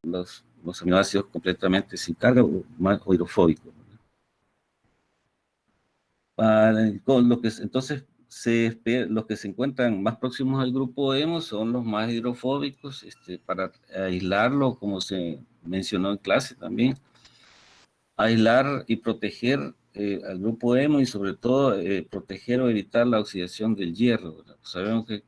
los aminoácidos completamente sin carga o más hidrofóbicos. Con lo que, entonces, los que se encuentran más próximos al grupo hemo son los más hidrofóbicos, para aislarlo, como se mencionó en clase también, aislar y proteger al grupo hemo y sobre todo proteger o evitar la oxidación del hierro, ¿verdad? Sabemos que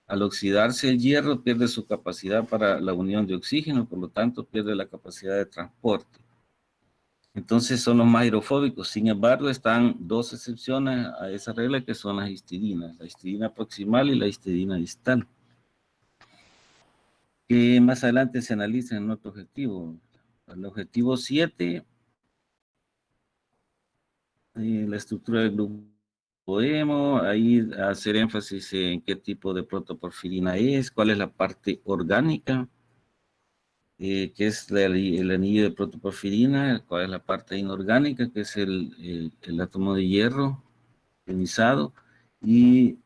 al oxidarse el hierro pierde su capacidad para la unión de oxígeno, por lo tanto pierde la capacidad de transporte. Entonces son los más hidrofóbicos. Sin embargo, están dos excepciones a esa regla que son las histidinas, la histidina proximal y la histidina distal, que más adelante se analizan en otro objetivo. El objetivo 7, la estructura del grupo hemo, ahí hacer énfasis en qué tipo de protoporfirina es, cuál es la parte orgánica, que es el anillo de protoporfirina, cuál es la parte inorgánica, que es el átomo de hierro ionizado, y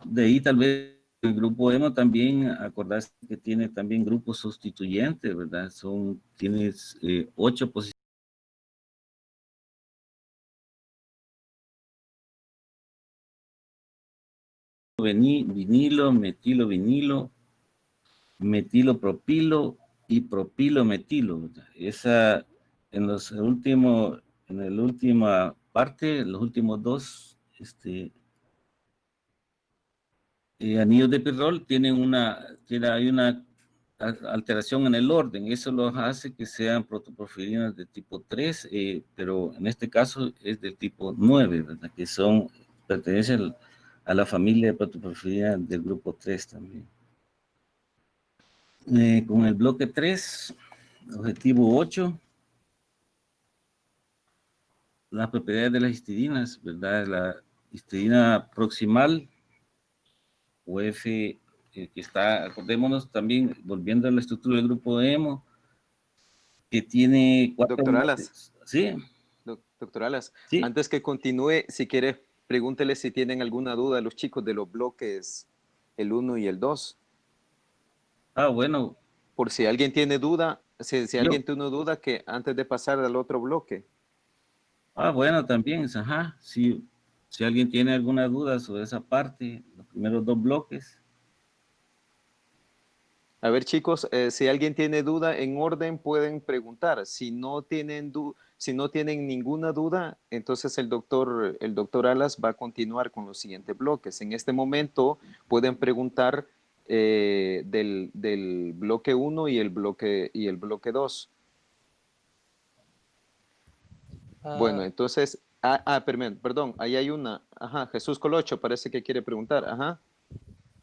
de ahí tal vez el grupo hemo también, acordarse que tiene también grupos sustituyentes, ¿verdad? Tienes 8 posiciones. Vinilo, metilo, vinilo, metilopropilo y propilometilo, ¿verdad? Esa, en la última parte, los últimos dos, anillos de pirrol hay una alteración en el orden, eso los hace que sean protoporfirinas de tipo 3, pero en este caso es del tipo 9, ¿verdad? Que pertenecen a la familia de protoporfirinas del grupo 3 también. Con el bloque 3, objetivo 8, las propiedades de las histidinas, ¿verdad? La histidina proximal, o F, que está, acordémonos también, volviendo a la estructura del grupo hemo, que tiene 4 Doctor Alas. bloques. ¿Sí? Doctor Alas, Sí. antes que continúe, si quiere, pregúntele si tienen alguna duda a los chicos de los bloques el 1 y el 2. Bueno. Por si alguien tiene duda, si Yo. alguien tiene duda, que antes de pasar al otro bloque. Bueno, también, ajá. Si alguien tiene alguna duda sobre esa parte, los primeros 2 bloques. A ver, chicos, si alguien tiene duda, en orden pueden preguntar. Si no tienen ninguna duda, entonces el doctor Alas va a continuar con los siguientes bloques. En este momento pueden preguntar del bloque 1 y el bloque 2. Bueno, entonces, perdón, ahí hay una. Ajá, Jesús Colocho parece que quiere preguntar. Ajá.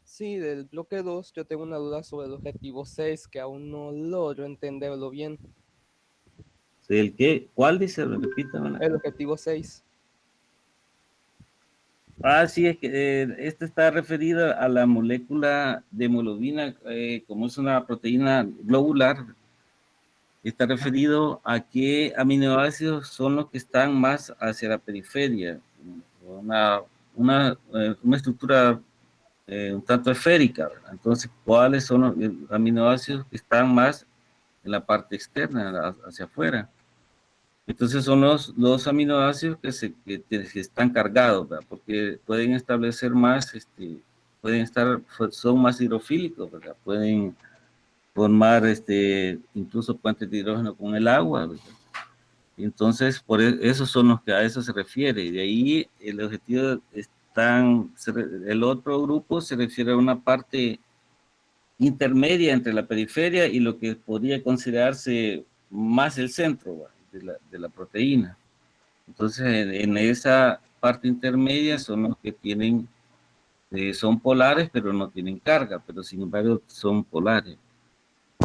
Sí, del bloque 2 yo tengo una duda sobre el objetivo 6 que aún no logro entenderlo bien. ¿El qué? ¿Cuál dice? Repítame. El objetivo 6. Sí, es que este está referido a la molécula de hemoglobina, como es una proteína globular, está referido a qué aminoácidos son los que están más hacia la periferia, una estructura un tanto esférica, ¿verdad? Entonces, ¿cuáles son los aminoácidos que están más en la parte externa, hacia afuera? Entonces son los aminoácidos que están cargados, ¿verdad? Porque pueden establecer más, son más hidrofílicos, ¿verdad? Pueden formar incluso puentes de hidrógeno con el agua, ¿verdad? Entonces, esos son los que a eso se refiere. Y de ahí el objetivo el otro grupo se refiere a una parte intermedia entre la periferia y lo que podría considerarse más el centro de la proteína. Entonces, en esa parte intermedia son los que son polares, pero no tienen carga, pero sin embargo son polares.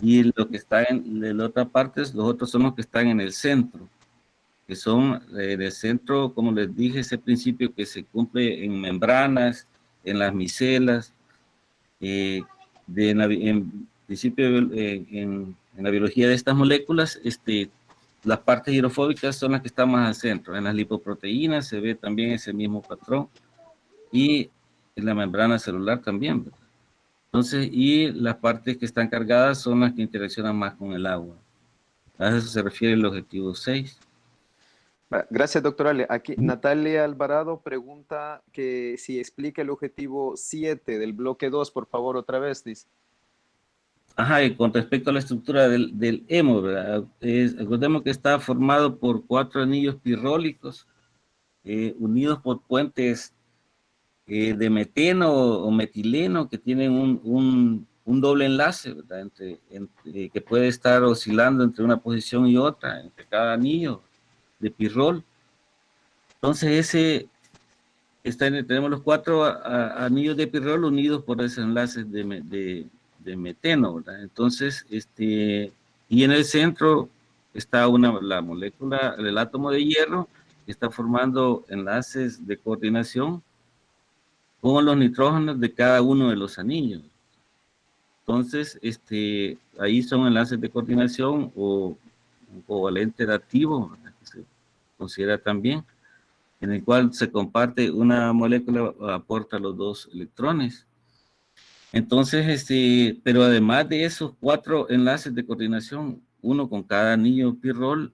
Y lo que está en la otra parte, los otros son los que están en el centro, que son del centro, como les dije, ese principio que se cumple en membranas, en las micelas, en principio en en la biología de estas moléculas, las partes hidrofóbicas son las que están más al centro. En las lipoproteínas se ve también ese mismo patrón y en la membrana celular también, ¿verdad? Entonces, y las partes que están cargadas son las que interaccionan más con el agua. A eso se refiere el objetivo 6. Gracias, doctor Ale. Aquí Natalia Alvarado pregunta que si explica el objetivo 7 del bloque 2, por favor, otra vez, dice. Ajá, y con respecto a la estructura del hemo, ¿verdad? Recordemos que está formado por 4 anillos pirrólicos unidos por puentes de meteno o metileno que tienen un doble enlace, ¿verdad? Que puede estar oscilando entre una posición y otra, entre cada anillo de pirrol. Entonces, tenemos los 4 anillos de pirrol unidos por esos enlaces de meteno, ¿verdad? Entonces, y en el centro está la molécula, el átomo de hierro, que está formando enlaces de coordinación con los nitrógenos de cada uno de los anillos. Entonces, ahí son enlaces de coordinación o un covalente dativo, ¿verdad? Que se considera también, en el cual se comparte una molécula, aporta los 2 electrones. Entonces, pero además de esos 4 enlaces de coordinación, uno con cada anillo pirrol,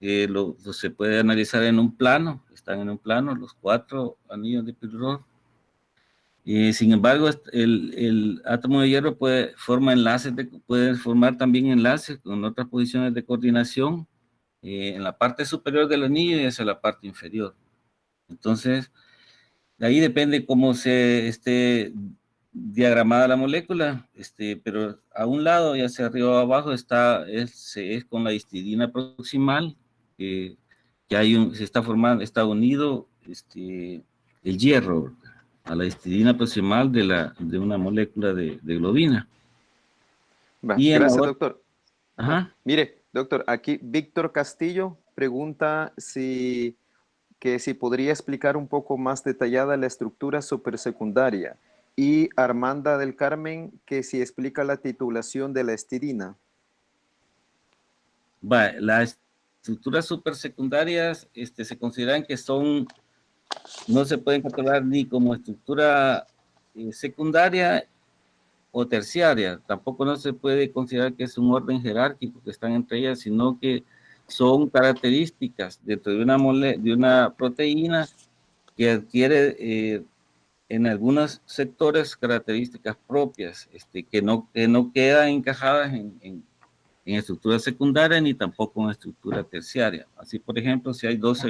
se puede analizar en un plano, están en un plano los 4 anillos de pirrol. Sin embargo, el átomo de hierro puede formar también enlaces con otras posiciones de coordinación en la parte superior del anillo y hacia la parte inferior. Entonces, de ahí depende cómo se esté diagramada la molécula, pero a un lado, ya sea arriba o abajo, es con la histidina proximal, que se está formando, está unido el hierro a la histidina proximal de una molécula de globina. Y Gracias, doctor. Ajá. Mire, doctor, aquí Víctor Castillo pregunta que si podría explicar un poco más detallada la estructura supersecundaria, y Armanda del Carmen que si explica la titulación de la histidina. Las estructuras supersecundarias se consideran que no se pueden controlar ni como estructura secundaria o terciaria. Tampoco no se puede considerar que es un orden jerárquico que están entre ellas, sino que son características dentro de una proteína que adquiere en algunos sectores características propias, que no quedan encajadas en estructura secundaria ni tampoco en estructura terciaria. Así, por ejemplo, si hay dos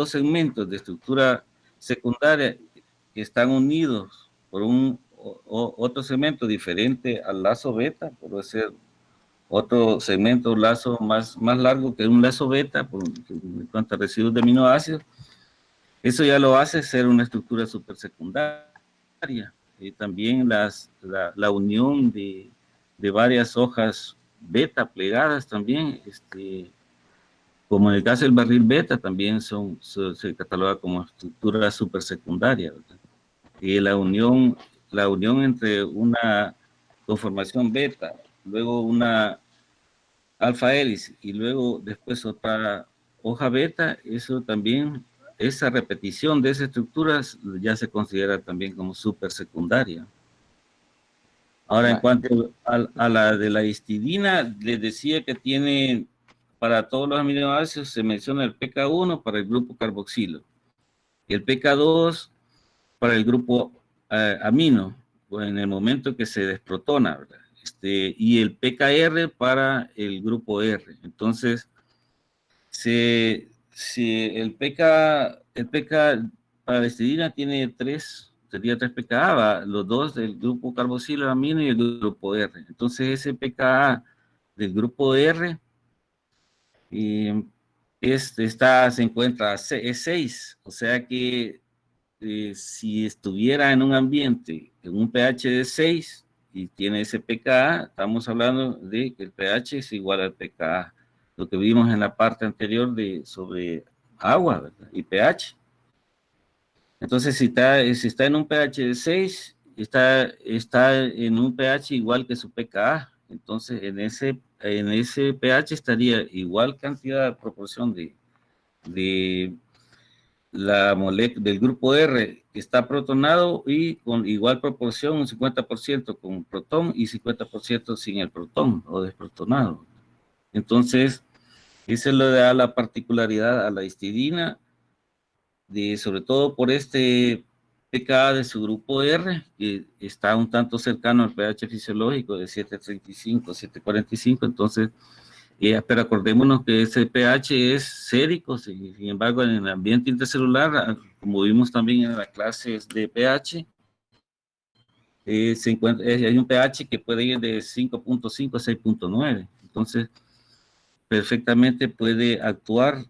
segmentos de estructura secundaria que están unidos por otro segmento diferente al lazo beta, puede ser otro segmento, un lazo más largo que un lazo beta, en cuanto a residuos de aminoácidos, eso ya lo hace ser una estructura supersecundaria. Y también la unión de varias hojas beta plegadas también, como en el caso del barril beta, también se cataloga como estructura supersecundaria, ¿verdad? Y la unión entre una conformación beta, luego una alfa hélice y luego después otra hoja beta, eso también, esa repetición de esas estructuras ya se considera también como supersecundaria. Ahora, en cuanto a la de la histidina, les decía que tiene, para todos los aminoácidos se menciona el pK1 para el grupo carboxilo, y el pK2 para el grupo amino, en el momento que se desprotona, ¿verdad? Y el pKr para el grupo R. Entonces, si el pK para la histidina sería 3 pKa, los dos del grupo carboxilo amino y el grupo R. Entonces, ese pKa del grupo R se encuentra, es 6, o sea que si estuviera en un ambiente en un pH de 6 y tiene ese pKa, estamos hablando de que el pH es igual al pKa, lo que vimos en la parte anterior sobre agua, ¿verdad? Y pH. Entonces, si está en un pH de 6 está en un pH igual que su pKa. Entonces, en ese pH estaría igual cantidad, proporción de la molécula del grupo R que está protonado y con igual proporción, un 50% con protón y 50% sin el protón o desprotonado. Entonces, eso le da la particularidad a la histidina, sobre todo por este pKa de su grupo R, que está un tanto cercano al pH fisiológico de 7.35, 7.45, entonces, pero acordémonos que ese pH es sérico, sin embargo, en el ambiente intercelular, como vimos también en las clases de pH, hay un pH que puede ir de 5.5 a 6.9, entonces, perfectamente puede actuar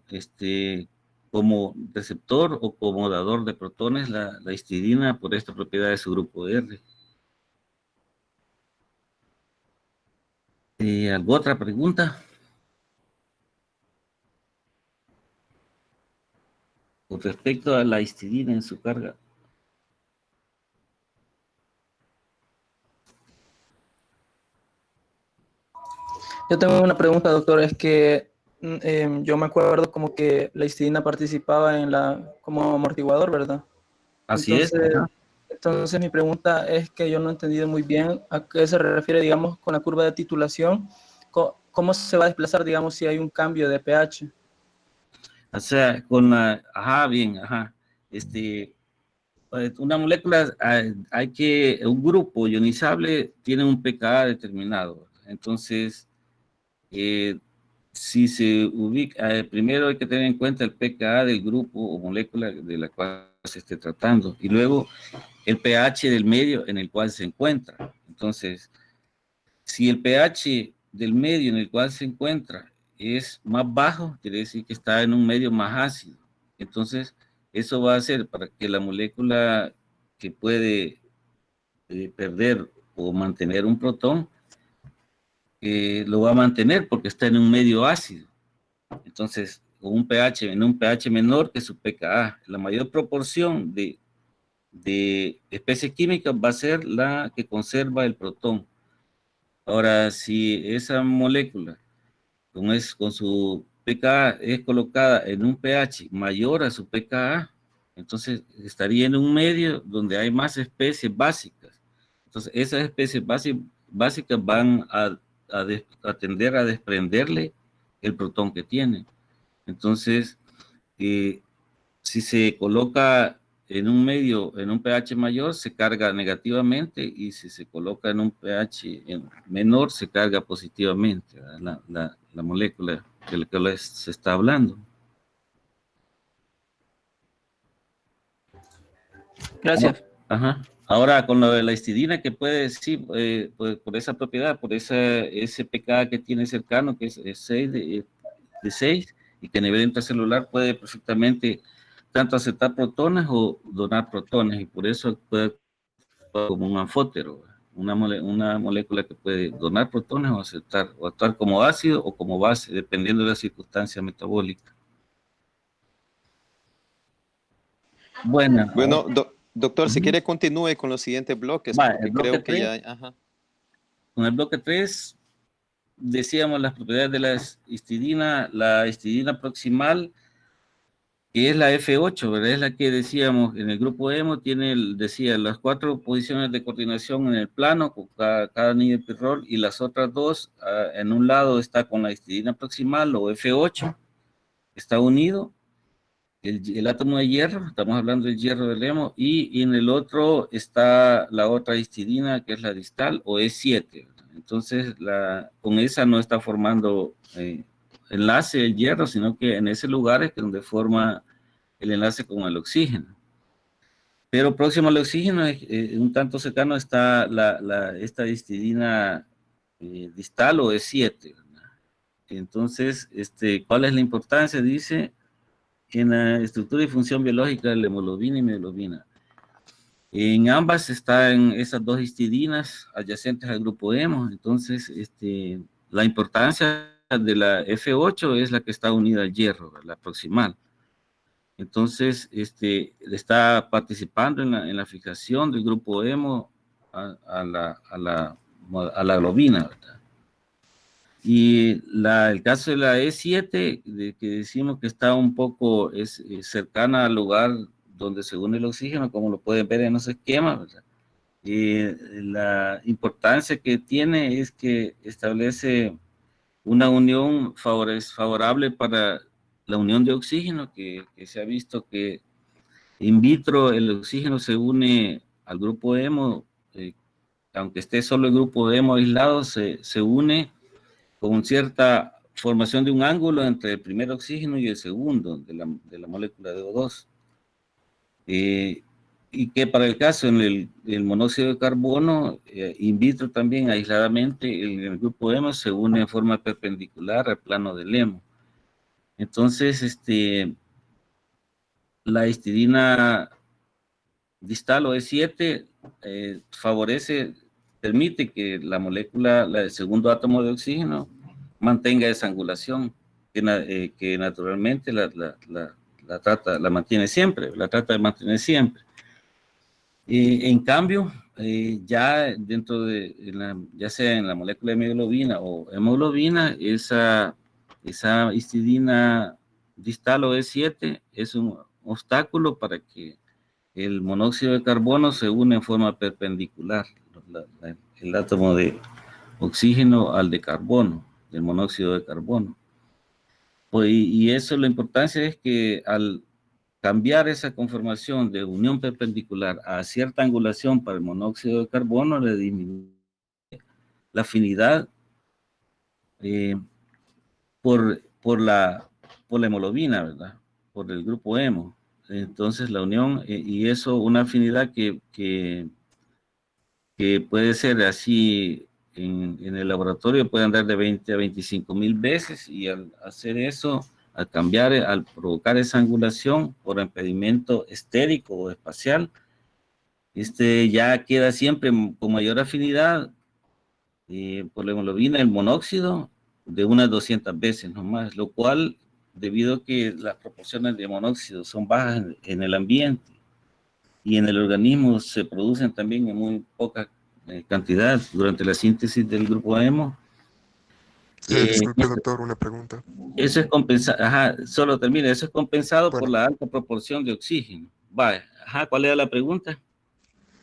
como receptor o como dador de protones la histidina por esta propiedad de su grupo R. ¿Alguna otra pregunta? Con respecto a la histidina en su carga. Yo tengo una pregunta, doctor, es que yo me acuerdo como que la histidina participaba como amortiguador, ¿verdad? Así es. Entonces mi pregunta es que yo no he entendido muy bien a qué se refiere, digamos, con la curva de titulación, cómo se va a desplazar, digamos, si hay un cambio de pH. O sea, una molécula, un grupo ionizable tiene un pKa determinado. Entonces, si se ubica, primero hay que tener en cuenta el pKa del grupo o molécula de la cual se esté tratando, y luego el pH del medio en el cual se encuentra. Entonces, si el pH del medio en el cual se encuentra es más bajo, quiere decir que está en un medio más ácido. Entonces, eso va a hacer para que la molécula que puede perder o mantener un protón, lo va a mantener porque está en un medio ácido. Entonces, en un pH menor que su pKa, la mayor proporción de especies químicas va a ser la que conserva el protón. Ahora, si esa molécula con su pKa es colocada en un pH mayor a su pKa, entonces estaría en un medio donde hay más especies básicas. Entonces, esas especies básicas van a tender a desprenderle el protón que tiene. Entonces, si se coloca en un medio, en un pH mayor, se carga negativamente, y si se coloca en un pH menor, se carga positivamente la molécula de la que se está hablando. Gracias. Ajá. Ahora, con lo de la histidina, que puede, sí, pues, por esa propiedad, por ese pKa que tiene cercano, que es 6 de 6, y que a nivel intracelular puede perfectamente tanto aceptar protones o donar protones, y por eso puede actuar como un anfótero, una molécula que puede donar protones o aceptar, o actuar como ácido o como base, dependiendo de la circunstancia metabólica. Bueno, Doctor, si quiere continúe con los siguientes bloques, porque creo que ya... Ajá. Con el bloque 3, decíamos las propiedades de la histidina proximal, que es la F8, ¿verdad? Es la que decíamos en el grupo hemo, decía las 4 posiciones de coordinación en el plano, con cada anillo de pirrol, y las otras 2, en un lado está con la histidina proximal, o F8, está unido, el átomo de hierro, estamos hablando del hierro del hemo, y en el otro está la otra histidina, que es la distal, o E7, ¿verdad? Entonces, con esa no está formando enlace el hierro, sino que en ese lugar es donde forma el enlace con el oxígeno. Pero próximo al oxígeno, un tanto cercano, está esta histidina distal, o E7, ¿verdad? Entonces, ¿cuál es la importancia? Dice, en la estructura y función biológica de la hemoglobina y hemoglobina. En ambas están esas 2 histidinas adyacentes al grupo hemo. Entonces, la importancia de la F8 es la que está unida al hierro, la proximal. Entonces, está participando en la fijación del grupo hemo a la globina, ¿verdad? Y el caso de la E7, de que decimos que está un poco cercana al lugar donde se une el oxígeno, como lo pueden ver en los esquemas, ¿verdad? La importancia que tiene es que establece una unión favorable para la unión de oxígeno, que se ha visto que in vitro el oxígeno se une al grupo hemo, aunque esté solo el grupo hemo aislado, se une con cierta formación de un ángulo entre el primer oxígeno y el segundo de la molécula de O2. Y que para el caso en el monóxido de carbono, in vitro también aisladamente, el grupo hemo se une en forma perpendicular al plano del hemo. Entonces, la histidina distal o E7 permite que la molécula, el segundo átomo de oxígeno, mantenga esa angulación, que naturalmente la mantiene siempre, la trata de mantener siempre. En cambio, ya dentro ya sea en la molécula de hemoglobina o hemoglobina, esa histidina distal o E7 es un obstáculo para que el monóxido de carbono se une en forma perpendicular, el átomo de oxígeno al de carbono, del monóxido de carbono. Pues, y eso, la importancia es que al cambiar esa conformación de unión perpendicular a cierta angulación para el monóxido de carbono, le disminuye la afinidad por la hemoglobina, ¿verdad? Por el grupo hemo. Entonces la unión, y eso una afinidad que puede ser así en el laboratorio, puede andar de 20 a 25,000 veces, y al hacer eso, al provocar esa angulación por impedimento estérico o espacial, ya queda siempre con mayor afinidad por la hemoglobina, el monóxido, de unas 200 veces nomás, lo cual, debido a que las proporciones de monóxido son bajas en el ambiente y en el organismo se producen también en muy poca cantidad durante la síntesis del grupo hemo. Disculpe, doctor, una pregunta. Eso es compensado, solo termina, eso es compensado por la alta proporción de oxígeno. Vale, ¿cuál era la pregunta?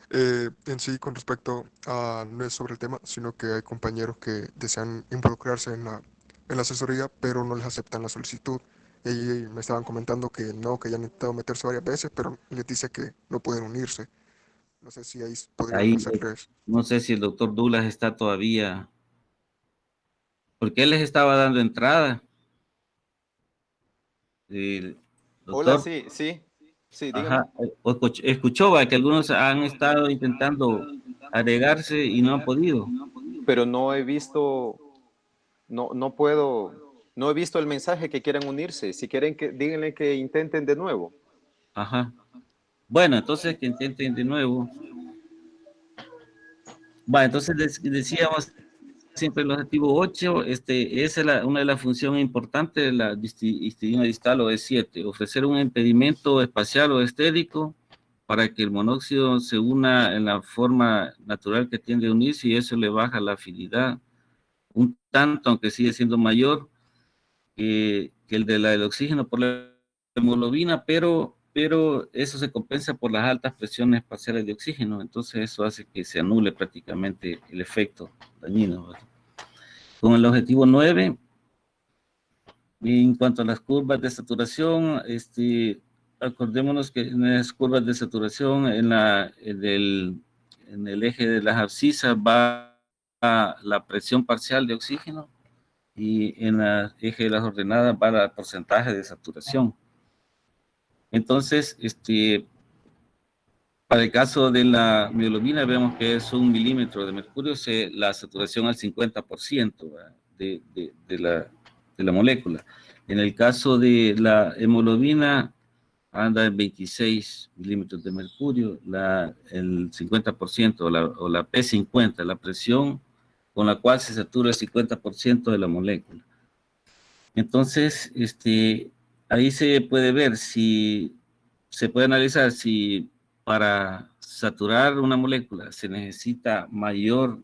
En sí, con respecto a, no es sobre el tema, sino que hay compañeros que desean involucrarse en la asesoría, pero no les aceptan la solicitud. Y me estaban comentando que no, que ya han intentado meterse varias veces, pero les dice que no pueden unirse. No sé si ahí podrían Ahí, ofrecerles. no sé si el doctor Douglas está todavía, porque él les estaba dando entrada. Hola, Doctor, sí, dígame. escuchó que algunos han estado intentando agregarse y no han podido. Pero no he visto, no he visto el mensaje que quieran unirse. Si quieren, díganle que intenten de nuevo. Ajá. Bueno, entonces que intenten de nuevo. Entonces decíamos siempre el objetivo 8, esa es una de las funciones importantes de la histidina distal o E7, ofrecer un impedimento espacial o estérico para que el monóxido se una en la forma natural que tiende a unirse, y eso le baja la afinidad un tanto, aunque sigue siendo mayor que el del oxígeno por la hemoglobina, pero eso se compensa por las altas presiones parciales de oxígeno, entonces eso hace que se anule prácticamente el efecto dañino, ¿verdad? Con el objetivo 9, en cuanto a las curvas de saturación, acordémonos que en las curvas de saturación, en el eje de las abscisas va la presión parcial de oxígeno, y en el eje de las ordenadas va el porcentaje de saturación. Entonces, para el caso de la mioglobina, vemos que es 1 milímetro de mercurio, la saturación al 50% de la molécula. En el caso de la hemoglobina, anda en 26 milímetros de mercurio, el 50% o la P50, la presión con la cual se satura el 50% de la molécula. Entonces, ahí se puede ver se puede analizar si para saturar una molécula se necesita mayor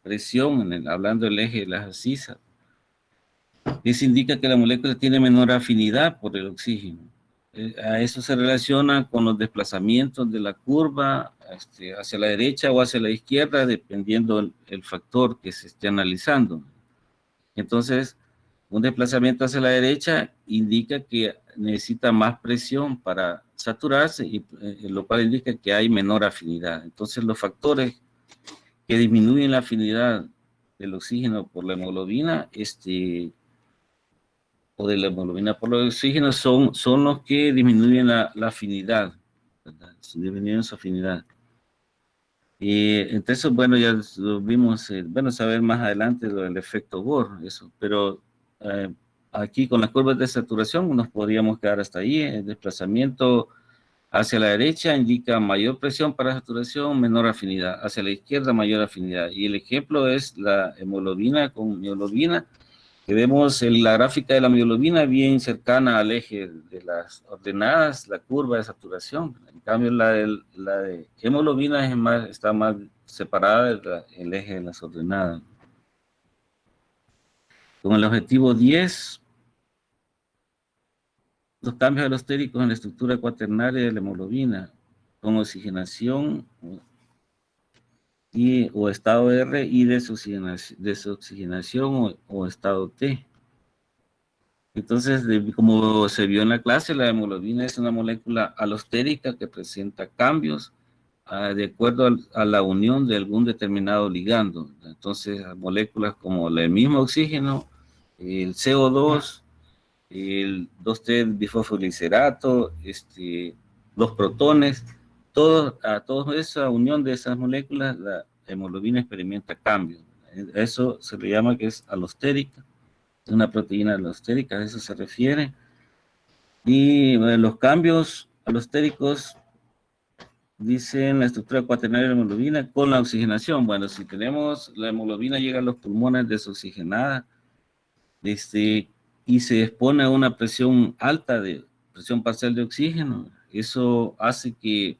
presión, hablando del eje de las abscisas. Eso indica que la molécula tiene menor afinidad por el oxígeno. A eso se relaciona con los desplazamientos de la curva hacia la derecha o hacia la izquierda, dependiendo el factor que se esté analizando. Entonces, un desplazamiento hacia la derecha indica que necesita más presión para saturarse, y lo cual indica que hay menor afinidad. Entonces, los factores que disminuyen la afinidad del oxígeno por la hemoglobina, o de la hemoglobina por el oxígeno, son los que disminuyen la afinidad, ¿verdad? Disminuyen su afinidad. Entonces, bueno, ya lo vimos, bueno, saber más adelante lo del efecto Bohr, eso, pero aquí con las curvas de saturación nos podríamos quedar hasta ahí. El desplazamiento hacia la derecha indica mayor presión para saturación, menor afinidad. Hacia la izquierda, mayor afinidad. Y el ejemplo es la hemoglobina con mioglobina, que vemos en la gráfica de la mioglobina bien cercana al eje de las ordenadas, la curva de saturación. En cambio, la de hemoglobina está más separada del eje de las ordenadas. Con el objetivo 10, los cambios alostéricos en la estructura cuaternaria de la hemoglobina, con oxigenación o estado R, y desoxigenación o estado T. Entonces, como se vio en la clase, la hemoglobina es una molécula alostérica que presenta cambios de acuerdo a la unión de algún determinado ligando. Entonces, moléculas como el mismo oxígeno, el CO2, el 2,3-bifosfoliglicerato, los protones, a toda esa unión de esas moléculas, la hemoglobina experimenta cambios. Eso se le llama que es alostérica. Es una proteína alostérica, a eso se refiere. Y los cambios alostéricos dicen la estructura cuaternaria de la hemoglobina con la oxigenación. Bueno, si tenemos la hemoglobina llega a los pulmones desoxigenada, y se expone a una presión alta, de presión parcial de oxígeno, eso hace que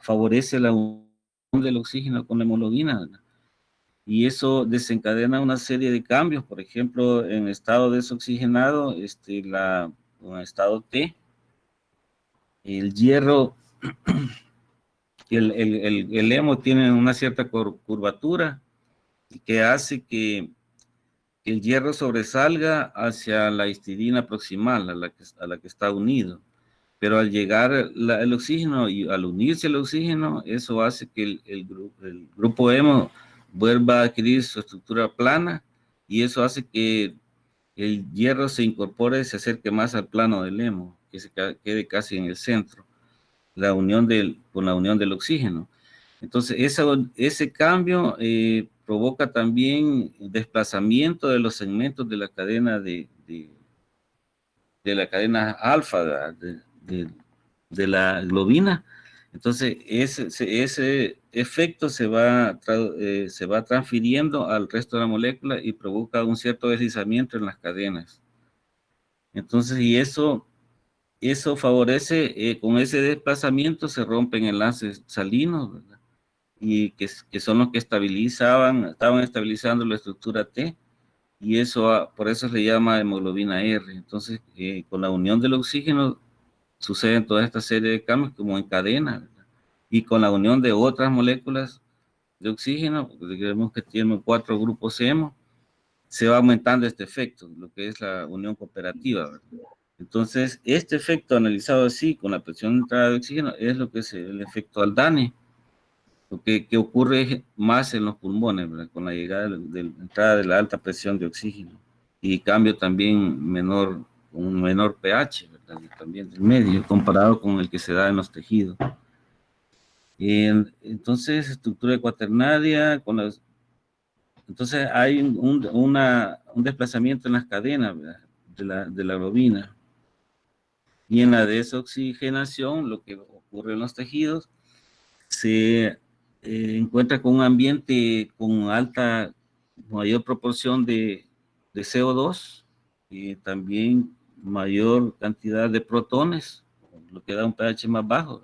favorece la unión del oxígeno con la hemoglobina, ¿verdad? Y eso desencadena una serie de cambios. Por ejemplo, en estado desoxigenado, en estado T, el hierro y el hemo tienen una cierta curvatura que hace que el hierro sobresalga hacia la histidina proximal a la que está unido. Pero al llegar el oxígeno y al unirse el oxígeno, eso hace que el grupo hemo vuelva a adquirir su estructura plana, y eso hace que el hierro se incorpore, se acerque más al plano del hemo, que se quede casi en el centro, con la unión del oxígeno. Entonces, ese cambio provoca también desplazamiento de los segmentos de la cadena de la cadena alfa de la globina. Entonces, ese efecto se va transfiriendo al resto de la molécula y provoca un cierto deslizamiento en las cadenas. Entonces, y eso favorece, con ese desplazamiento se rompen enlaces salinos, ¿verdad? Y que son los que estaban estabilizando la estructura T, y eso, por eso se llama hemoglobina R. Entonces, con la unión del oxígeno suceden toda esta serie de cambios como en cadena, ¿verdad? Y con la unión de otras moléculas de oxígeno, digamos que tienen 4 grupos hemo, se va aumentando este efecto, lo que es la unión cooperativa, ¿verdad? Entonces, este efecto analizado así, con la presión de entrada de oxígeno, es lo que es el efecto Haldane, lo que ocurre más en los pulmones, ¿verdad? Con la llegada de la entrada de la alta presión de oxígeno, y cambio también con un menor pH, ¿verdad? Y también del medio, comparado con el que se da en los tejidos. Entonces, estructura cuaternaria, entonces hay un desplazamiento en las cadenas, ¿verdad? de la globina. Y en la desoxigenación, lo que ocurre en los tejidos, se encuentra con un ambiente con mayor proporción de CO2, y también mayor cantidad de protones, lo que da un pH más bajo.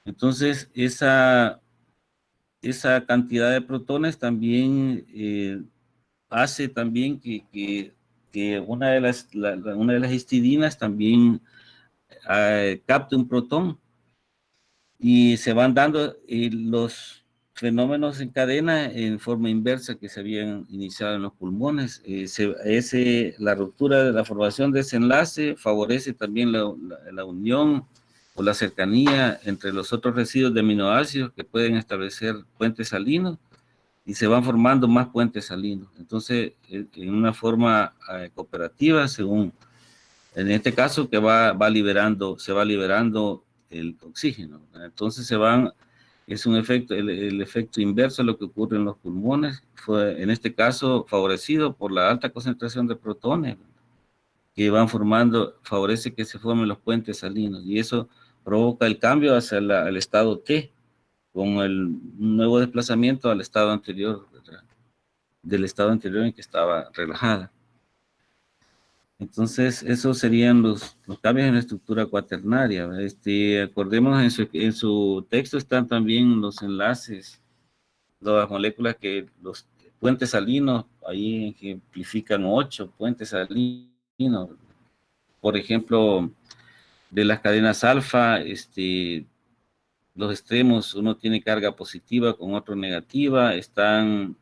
Entonces, esa cantidad de protones también hace también que una de las histidinas también capte un protón, y se van dando los fenómenos en cadena en forma inversa que se habían iniciado en los pulmones. La ruptura de la formación de ese enlace favorece también la unión o la cercanía entre los otros residuos de aminoácidos que pueden establecer puentes salinos, y se van formando más puentes salinos. Entonces, en una forma cooperativa, según, en este caso, que se va liberando el oxígeno. Entonces es un efecto, el efecto inverso a lo que ocurre en los pulmones, fue en este caso favorecido por la alta concentración de protones que favorece que se formen los puentes salinos, y eso provoca el cambio hacia el estado T, con un nuevo desplazamiento al estado anterior, ¿verdad? Del estado anterior en que estaba relajada. Entonces, esos serían los cambios en la estructura cuaternaria. Acordémonos, en su texto están también los enlaces, las moléculas los puentes salinos, ahí ejemplifican 8 puentes salinos. Por ejemplo, de las cadenas alfa, los extremos, uno tiene carga positiva con otro negativa, están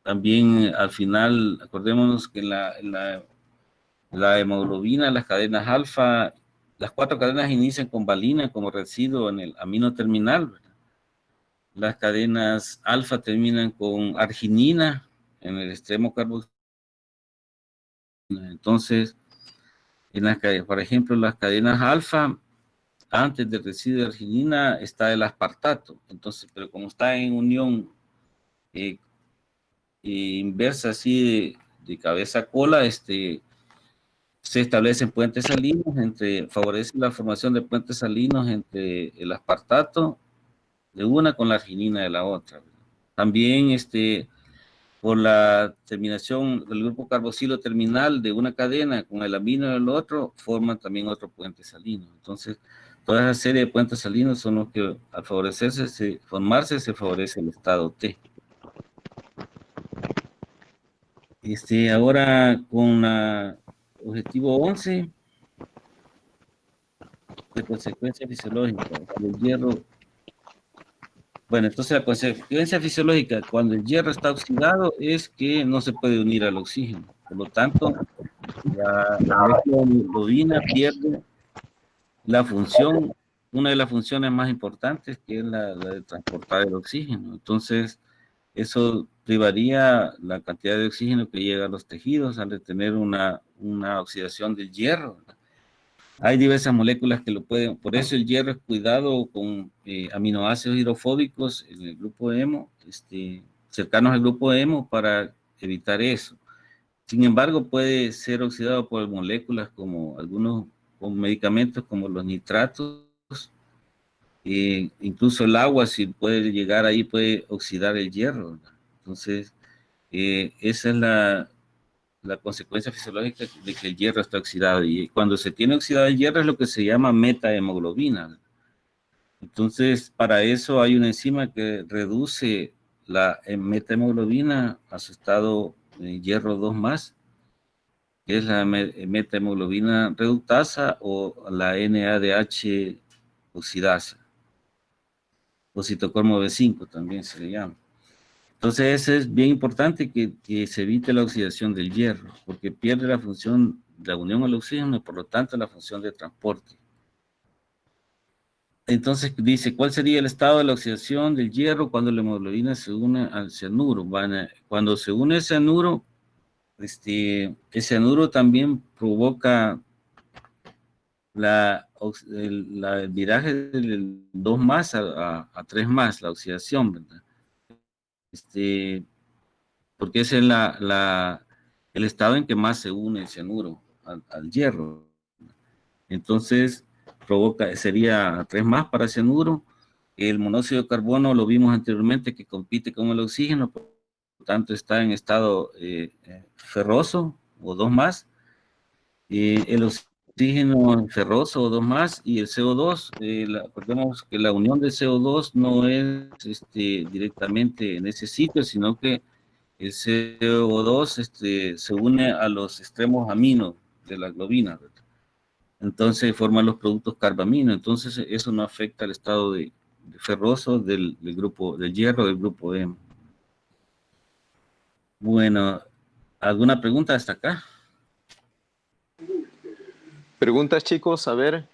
también al final, acordémonos que la hemoglobina, las cadenas alfa, las 4 cadenas inician con valina como residuo en el amino terminal, ¿verdad? Las cadenas alfa terminan con arginina en el extremo carboxilo. Entonces, por ejemplo, las cadenas alfa, antes del residuo de arginina está el aspartato. Entonces, pero como está en unión inversa, así de cabeza a cola, se establecen puentes salinos favorece la formación de puentes salinos entre el aspartato de una con la arginina de la otra. También por la terminación del grupo carboxilo terminal de una cadena con el amino del otro, forman también otro puente salino. Entonces, toda esa serie de puentes salinos son los que al formarse se favorece el estado T. Ahora con objetivo 11, de consecuencia fisiológica, el hierro. Bueno, entonces la consecuencia fisiológica cuando el hierro está oxidado es que no se puede unir al oxígeno. Por lo tanto, la hemoglobina pierde la función, una de las funciones más importantes, que es la de transportar el oxígeno. Entonces, eso privaría la cantidad de oxígeno que llega a los tejidos al tener una oxidación del hierro. Hay diversas moléculas que lo pueden, por eso el hierro es cuidado con aminoácidos hidrofóbicos en el grupo hemo, cercanos al grupo hemo, para evitar eso. Sin embargo, puede ser oxidado por moléculas como con medicamentos como los nitratos, incluso el agua, si puede llegar ahí, puede oxidar el hierro, ¿verdad? Entonces, esa es la consecuencia fisiológica de que el hierro está oxidado, y cuando se tiene oxidado el hierro es lo que se llama metahemoglobina. Entonces, para eso hay una enzima que reduce la metahemoglobina a su estado hierro 2+, que es la metahemoglobina reductasa o la NADH oxidasa, o citocromo B5 también se le llama. Entonces, es bien importante que se evite la oxidación del hierro, porque pierde la función de la unión al oxígeno y por lo tanto la función de transporte. Entonces dice, ¿cuál sería el estado de la oxidación del hierro cuando la hemoglobina se une al cianuro? Cuando se une el cianuro, el cianuro también provoca el viraje del 2+ a 3+, la oxidación, ¿verdad? Porque ese es el estado en que más se une el cianuro al hierro. Entonces, sería 3+ para cianuro. El monóxido de carbono lo vimos anteriormente, que compite con el oxígeno, por lo tanto está en estado ferroso o 2+. El oxígeno ferroso o dos más, y el CO2, recordemos que la unión del CO2 no es directamente en ese sitio, sino que el CO2 se une a los extremos aminos de la globina, ¿verdad? Entonces forman los productos carbamino, entonces eso no afecta al estado de ferroso del grupo, del hierro del grupo M. Bueno, ¿alguna pregunta hasta acá? Preguntas, chicos, a ver,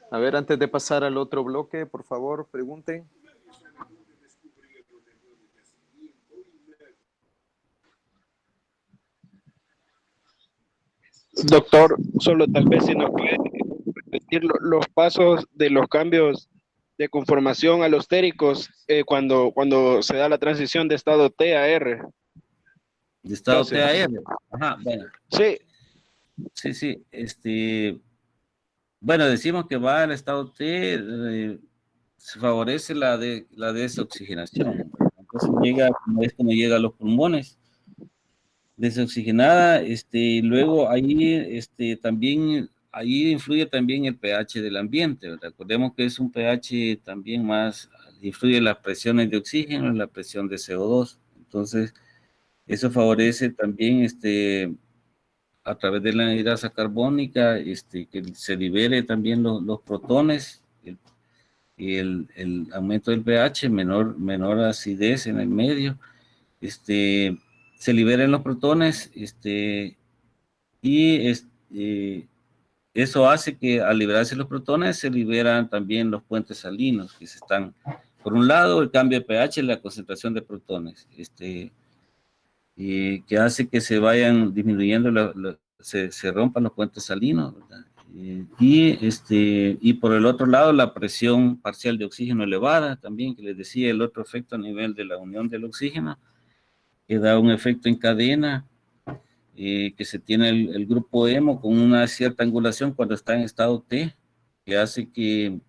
antes de pasar al otro bloque, por favor, pregunten. Doctor, solo tal vez si nos puede repetir los pasos de los cambios de conformación alostéricos cuando se da la transición de estado T a R. De estado T a Gracias. R. Ajá, bueno. Sí, Sí, bueno, decimos que va al estado T, se favorece la desoxigenación. Entonces llega, como esto no llega a los pulmones, desoxigenada, luego ahí también, ahí influye también el pH del ambiente. Recordemos que es un pH también más, influye las presiones de oxígeno y la presión de CO2. Entonces, eso favorece también a través de la hidrasa carbónica, que se libere también los protones, y el aumento del pH, menor acidez en el medio, se liberan los protones, y eso hace que al liberarse los protones se liberan también los puentes salinos, que se están, por un lado, el cambio de pH, la concentración de protones, y que hace que se vayan disminuyendo, se rompan los puentes salinos, ¿verdad? Y por el otro lado, la presión parcial de oxígeno elevada, también, que les decía, el otro efecto a nivel de la unión del oxígeno, que da un efecto en cadena, que se tiene el grupo hemo con una cierta angulación cuando está en estado T, que hace que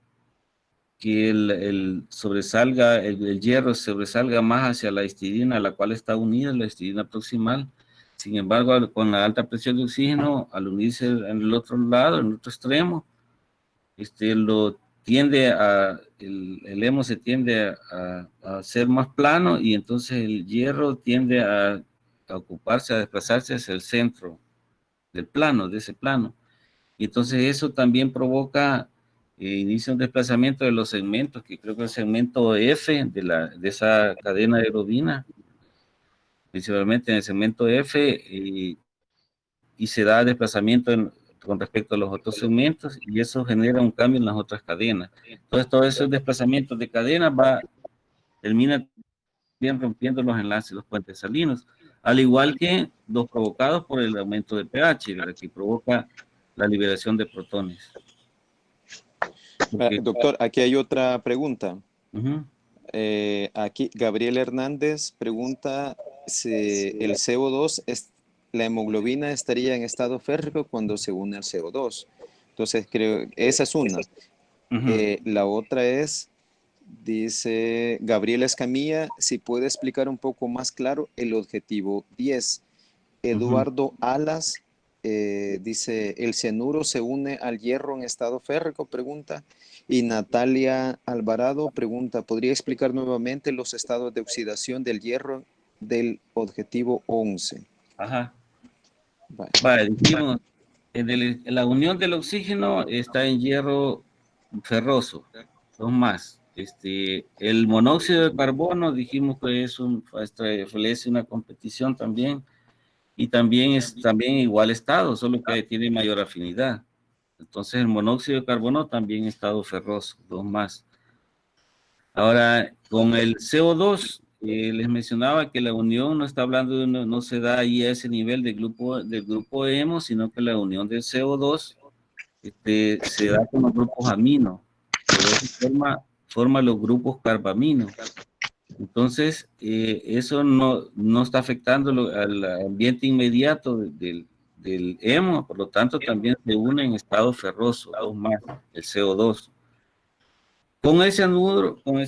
el hierro sobresalga más hacia la histidina, a la cual está unida, la histidina proximal. Sin embargo, con la alta presión de oxígeno, al unirse en el otro lado, en el otro extremo, el hemo se tiende a ser más plano, y entonces el hierro tiende a ocuparse, a desplazarse hacia el centro del plano, de ese plano. Y entonces eso también provoca, inicia un desplazamiento de los segmentos, que creo que el segmento F de esa cadena de aerobina, principalmente en el segmento F, y se da desplazamiento con respecto a los otros segmentos, y eso genera un cambio en las otras cadenas. Entonces, todos esos desplazamientos de cadena terminan bien rompiendo los enlaces, los puentes salinos, al igual que los provocados por el aumento de pH, ¿verdad? Que provoca la liberación de protones. Porque, Doctor, aquí hay otra pregunta. uh-huh. Aquí Gabriel Hernández pregunta si el CO2, la hemoglobina estaría en estado férrico cuando se une al CO2. Entonces, creo, esa es una. Uh-huh. La otra es, dice Gabriel Escamilla, si puede explicar un poco más claro el objetivo 10. Eduardo Alas dice, ¿el cianuro se une al hierro en estado férrico? Pregunta. Y Natalia Alvarado pregunta, ¿podría explicar nuevamente los estados de oxidación del hierro del objetivo 11? Ajá. Vale, dijimos, en la unión del oxígeno está en hierro ferroso, dos más. El monóxido de carbono, dijimos que establece una competición también, y también es igual estado, solo que tiene mayor afinidad. Entonces el monóxido de carbono también estado ferroso, dos más. Ahora, con el CO2, les mencionaba que la unión no está hablando no se da ahí a ese nivel del grupo hemo, sino que la unión del CO2 se da con los grupos amino, pero de esa forma los grupos carbamino. Entonces, eso no está afectando al ambiente inmediato del hemo, por lo tanto también se une en estado ferroso, dos más, el CO2. Con el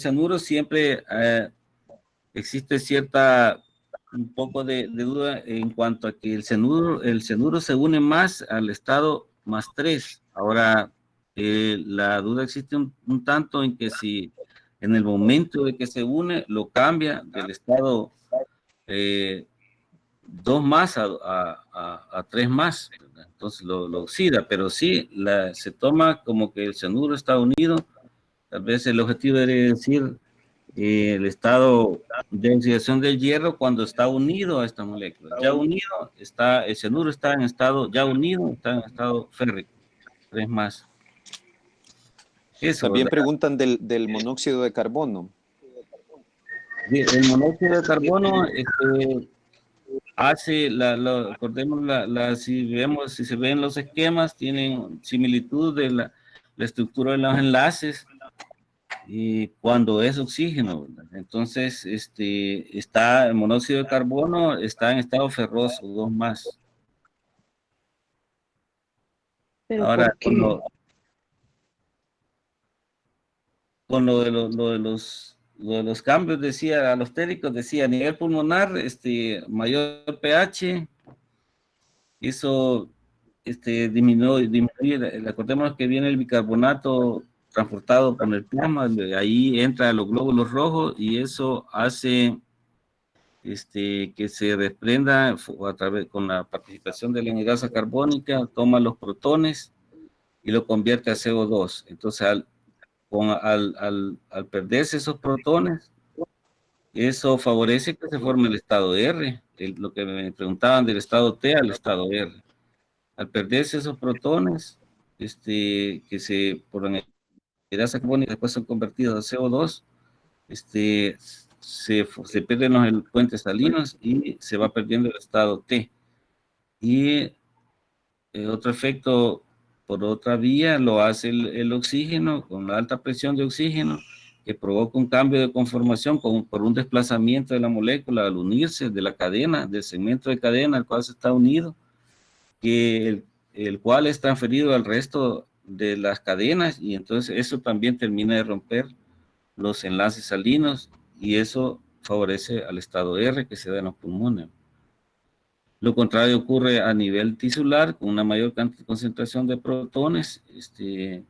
cianuro siempre existe cierta un poco de duda en cuanto a que el cianuro se une más al estado +3. Ahora, la duda existe un tanto en que si en el momento de que se une, lo cambia del estado 2 más a 3 más, ¿verdad? Entonces lo oxida, pero sí se toma como que el cianuro está unido. Tal vez el objetivo debería decir el estado de oxidación del hierro cuando está unido a esta molécula. Ya unido, el cianuro está en estado, ya unido, está en estado férrico, 3 más. Eso, También ¿verdad? preguntan del monóxido de carbono. El monóxido de carbono hace, recordemos, si se ven los esquemas, tienen similitud de la estructura de los enlaces y cuando es oxígeno, ¿verdad? Entonces, está el monóxido de carbono, está en estado ferroso, 2 más. ¿Pero Ahora, por qué? con lo de los cambios, decía, alostéricos, decía, a nivel pulmonar, mayor pH, eso disminuye, acordémonos que viene el bicarbonato transportado por el plasma, ahí entra los glóbulos rojos y eso hace que se desprenda a través, con la participación de la anhidasa carbónica, toma los protones y lo convierte a CO2. Entonces, al perderse esos protones, eso favorece que se forme el estado R, lo que me preguntaban del estado T al estado R. Al perderse esos protones, por la anhidasa carbónica después son convertidos a CO2, se pierden los puentes salinos y se va perdiendo el estado T. Y otro efecto por otra vía lo hace el oxígeno, con la alta presión de oxígeno, que provoca un cambio de conformación por un desplazamiento de la molécula al unirse de la cadena, del segmento de cadena al cual se está unido, que el cual es transferido al resto de las cadenas y entonces eso también termina de romper los enlaces salinos y eso favorece al estado R que se da en los pulmones. Lo contrario ocurre a nivel tisular con una mayor concentración de protones que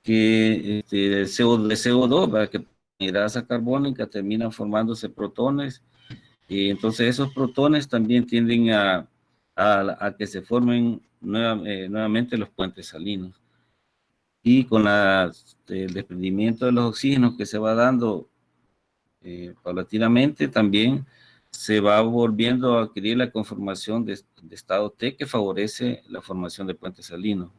de CO2, para que la grasa carbónica terminan formándose protones y entonces esos protones también tienden a que se formen nuevamente los puentes salinos. Y con el desprendimiento de los oxígenos que se va dando paulatinamente, también se va volviendo a adquirir la conformación de estado T que favorece la formación de puentes salinos.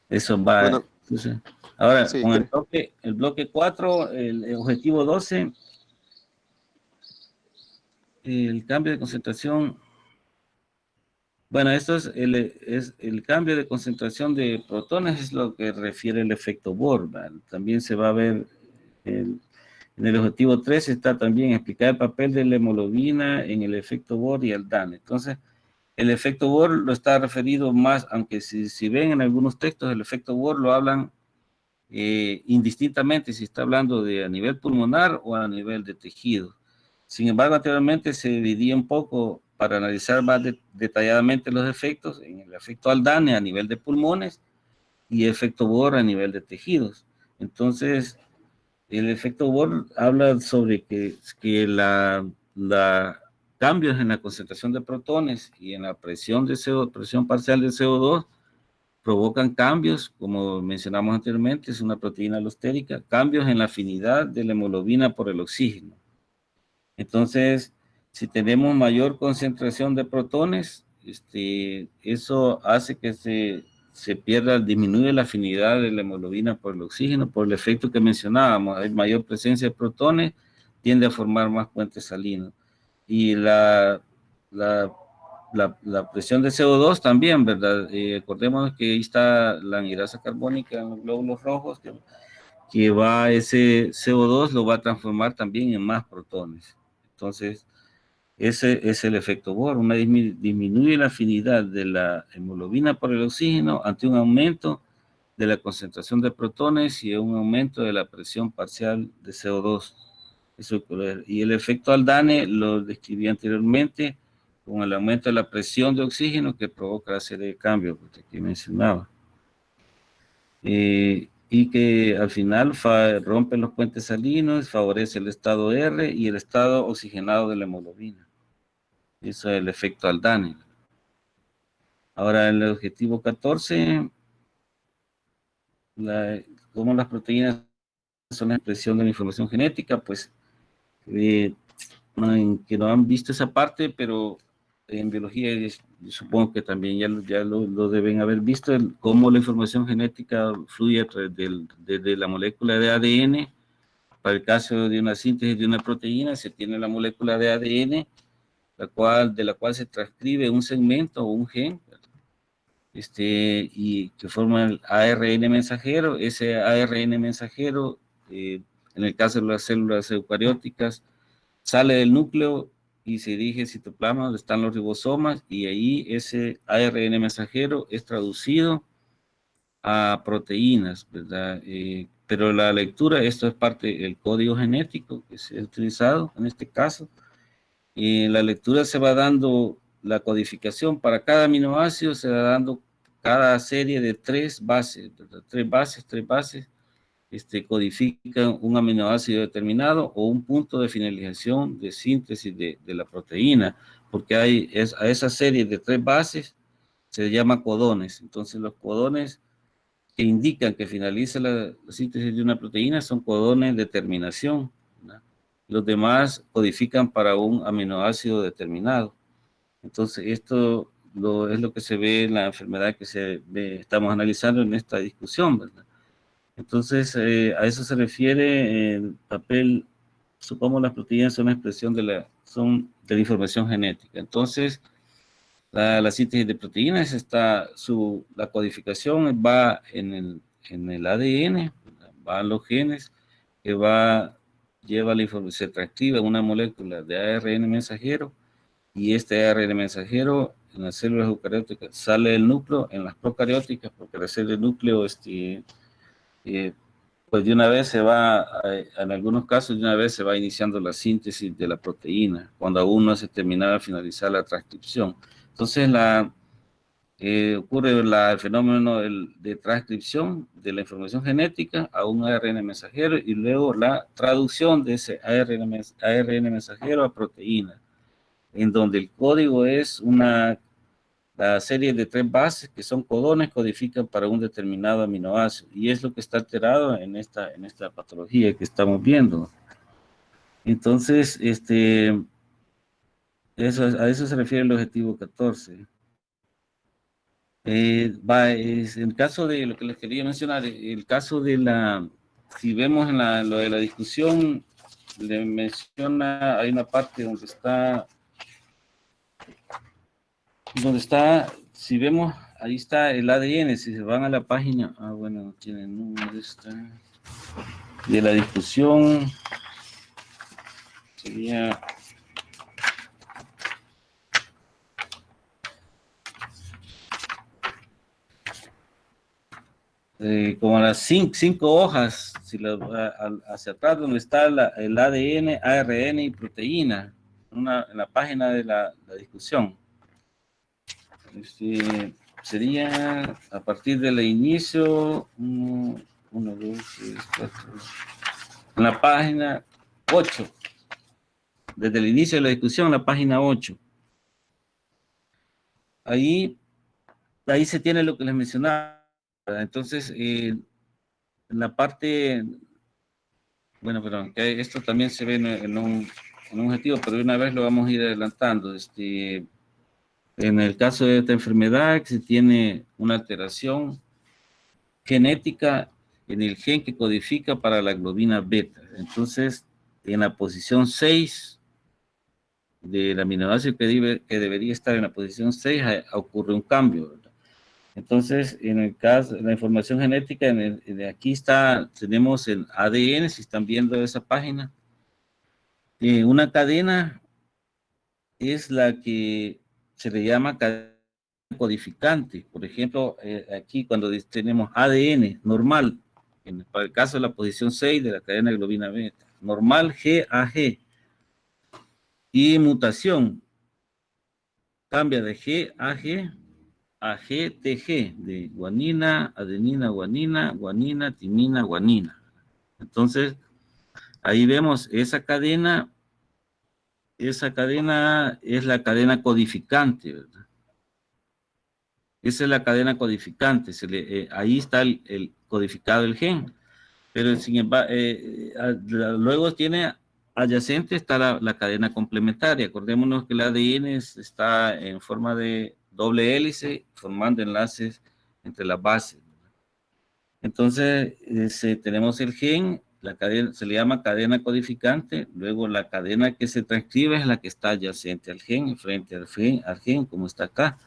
Eso va. Bueno, Entonces, ahora, sí, con el bloque 4, el objetivo 12, el cambio de concentración. Bueno, esto es el cambio de concentración de protones, es lo que refiere el efecto Bohr, ¿vale? También se va a ver en el objetivo 3 está también explicar el papel de la hemoglobina en el efecto Bohr y el DAN. Entonces, el efecto Bohr lo está referido más, aunque si ven en algunos textos, el efecto Bohr lo hablan indistintamente si está hablando de a nivel pulmonar o a nivel de tejido. Sin embargo, anteriormente se dividía un poco para analizar más detalladamente los efectos en el efecto Aldane a nivel de pulmones y efecto Bohr a nivel de tejidos. Entonces, el efecto Bohr habla sobre que cambios en la concentración de protones y en la presión parcial de CO2 provocan cambios, como mencionamos anteriormente, es una proteína alostérica, cambios en la afinidad de la hemoglobina por el oxígeno. Entonces, si tenemos mayor concentración de protones, eso hace que se pierda, disminuye la afinidad de la hemoglobina por el oxígeno, por el efecto que mencionábamos, hay mayor presencia de protones, tiende a formar más puentes salinos. Y la presión de CO2 también, ¿verdad? Acordémonos que ahí está la anhidasa carbónica en los glóbulos rojos, que ese CO2 lo va a transformar también en más protones. Entonces, ese es el efecto Bohr. Disminuye la afinidad de la hemoglobina por el oxígeno ante un aumento de la concentración de protones y un aumento de la presión parcial de CO2. Eso, y el efecto Haldane lo describí anteriormente con el aumento de la presión de oxígeno que provoca la serie de cambios que mencionaba. Y que al final rompen los puentes salinos, favorece el estado R y el estado oxigenado de la hemoglobina. Eso es el efecto Haldane. Ahora, el objetivo 14, cómo las proteínas son la expresión de la información genética, pues que no han visto esa parte, pero en biología supongo que también ya lo deben haber visto, cómo la información genética fluye a través de la molécula de ADN. Para el caso de una síntesis de una proteína, se tiene la molécula de ADN, de la cual se transcribe un segmento o un gen, y que forma el ARN mensajero. Ese ARN mensajero, en el caso de las células eucarióticas, sale del núcleo y se dirige al citoplasma donde están los ribosomas, y ahí ese ARN mensajero es traducido a proteínas, ¿verdad? Pero la lectura, esto es parte del código genético que se ha utilizado en este caso, y la lectura se va dando, la codificación para cada aminoácido se va dando cada serie de 3 bases, ¿verdad? 3 bases, codifican un aminoácido determinado o un punto de finalización de síntesis de la proteína, porque a esa serie de 3 bases se llama codones. Entonces los codones que indican que finaliza la síntesis de una proteína son codones de terminación, ¿verdad? Los demás codifican para un aminoácido determinado. Entonces esto es lo que se ve en la enfermedad que estamos analizando en esta discusión, ¿verdad? Entonces, a eso se refiere el papel, supongo las proteínas son una expresión de la información genética. Entonces, la síntesis de proteínas la codificación va en el ADN, va a los genes, que lleva la información, se transcribe una molécula de ARN mensajero, y este ARN mensajero en las células eucarióticas sale del núcleo, en las procarióticas, porque la célula del núcleo, pues de una vez en algunos casos, de una vez se va iniciando la síntesis de la proteína, cuando aún no se terminaba de finalizar la transcripción. Entonces, ocurre el fenómeno de transcripción de la información genética a un ARN mensajero, y luego la traducción de ese ARN mensajero a proteína, en donde el código es la serie de 3 bases que son codones, codifican para un determinado aminoácido, y es lo que está alterado en esta patología que estamos viendo. Entonces, a eso se refiere el objetivo 14. Es el caso de lo que les quería mencionar, el caso si vemos en lo de la discusión, le menciona, hay una parte donde está, si vemos, ahí está el ADN, si se van a la página, bueno, no tiene número de la discusión, sería como a las 5 hojas, hacia atrás donde está el ADN, ARN y proteína, en la página de la discusión. Sería a partir del inicio, 1, 2, 3, 4, en la página 8, desde el inicio de la discusión, la página 8. Ahí se tiene lo que les mencionaba. Entonces, en la parte, bueno, perdón, que esto también se ve en un objetivo, pero de una vez lo vamos a ir adelantando. En el caso de esta enfermedad, se tiene una alteración genética en el gen que codifica para la globina beta. Entonces, en la posición 6 del aminoácido que debería estar en la posición 6, ocurre un cambio, ¿verdad? Entonces, en el caso de la información genética, aquí tenemos el ADN, si están viendo esa página. Una cadena es la que se le llama cadena codificante. Por ejemplo, aquí cuando tenemos ADN normal, para el caso de la posición 6 de la cadena de globina beta, normal GAG. Y mutación, cambia de GAG a GTG, de guanina, adenina, guanina, guanina, timina, guanina. Entonces, ahí vemos esa cadena es la cadena codificante, ¿verdad? Esa es la cadena codificante, ahí está el codificado el gen, pero sin embargo, luego tiene adyacente está la cadena complementaria. Acordémonos que el ADN está en forma de doble hélice, formando enlaces entre las bases. Entonces, tenemos el gen, la cadena, se le llama cadena codificante, luego la cadena que se transcribe es la que está adyacente al gen, frente al gen, como está acá.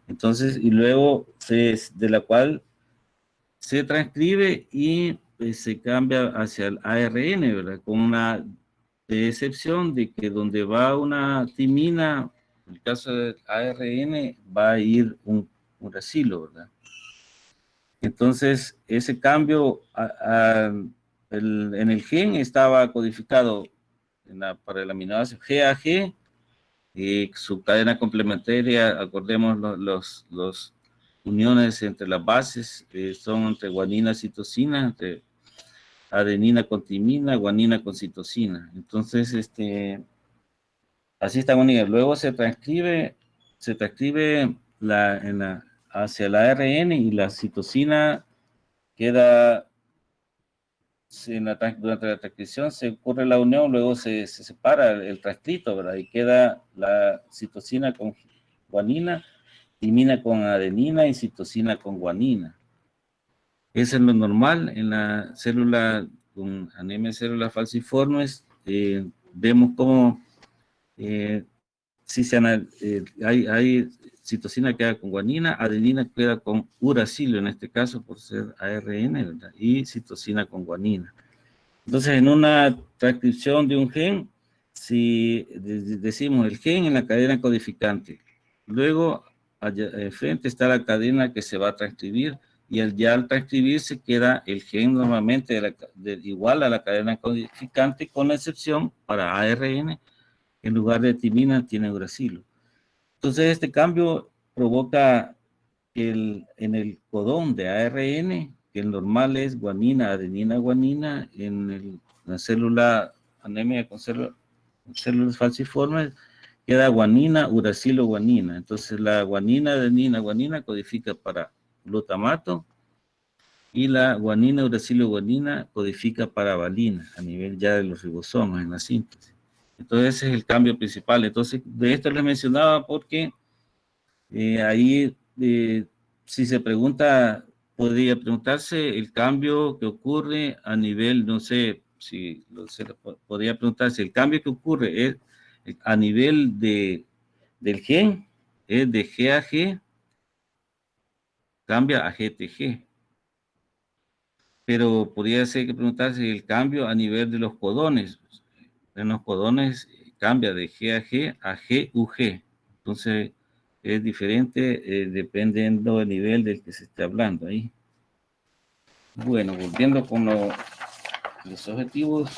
Entonces, y luego de la cual se transcribe y se cambia hacia el ARN, ¿verdad? Con una excepción de que donde va una timina, en el caso del ARN, va a ir un uracilo, ¿verdad? Entonces, ese cambio en el gen estaba codificado para el aminoácido GAG, y su cadena complementaria, acordemos los uniones entre las bases, son entre guanina y citosina, entre adenina con timina, guanina con citosina. Entonces, así están unidas. Luego se transcribe hacia el ARN y la citosina queda, durante la transcripción se ocurre la unión, luego se separa el transcrito, ¿verdad? Y queda la citosina con guanina, timina con adenina y citosina con guanina. Eso es lo normal en la célula con anemia de células falciformes. Vemos cómo hay citosina queda con guanina, adenina queda con uracilo, en este caso por ser ARN, ¿verdad? Y citosina con guanina. Entonces, en una transcripción de un gen, si decimos el gen en la cadena codificante, luego frente está la cadena que se va a transcribir, y ya al transcribirse queda el gen normalmente igual a la cadena codificante, con la excepción para ARN, en lugar de timina tiene uracilo. Entonces, este cambio provoca que en el codón de ARN, que el normal es guanina, adenina, guanina, en la célula anemia con células falciformes, queda guanina, uracilo, guanina. Entonces, la guanina, adenina, guanina codifica para glutamato, y la guanina, uracilo, guanina codifica para valina, a nivel ya de los ribosomas en la síntesis. Entonces, ese es el cambio principal. Entonces, de esto les mencionaba porque ahí, si se pregunta, podría preguntarse el cambio que ocurre a nivel, no sé, si podría preguntarse, el cambio que ocurre es a nivel del gen, es de GAG, cambia a GTG. Pero podría ser que preguntarse el cambio a nivel de los codones. En los codones cambia de GAG a GUG. Entonces, es diferente dependiendo del nivel del que se esté hablando ahí. Bueno, volviendo con los objetivos.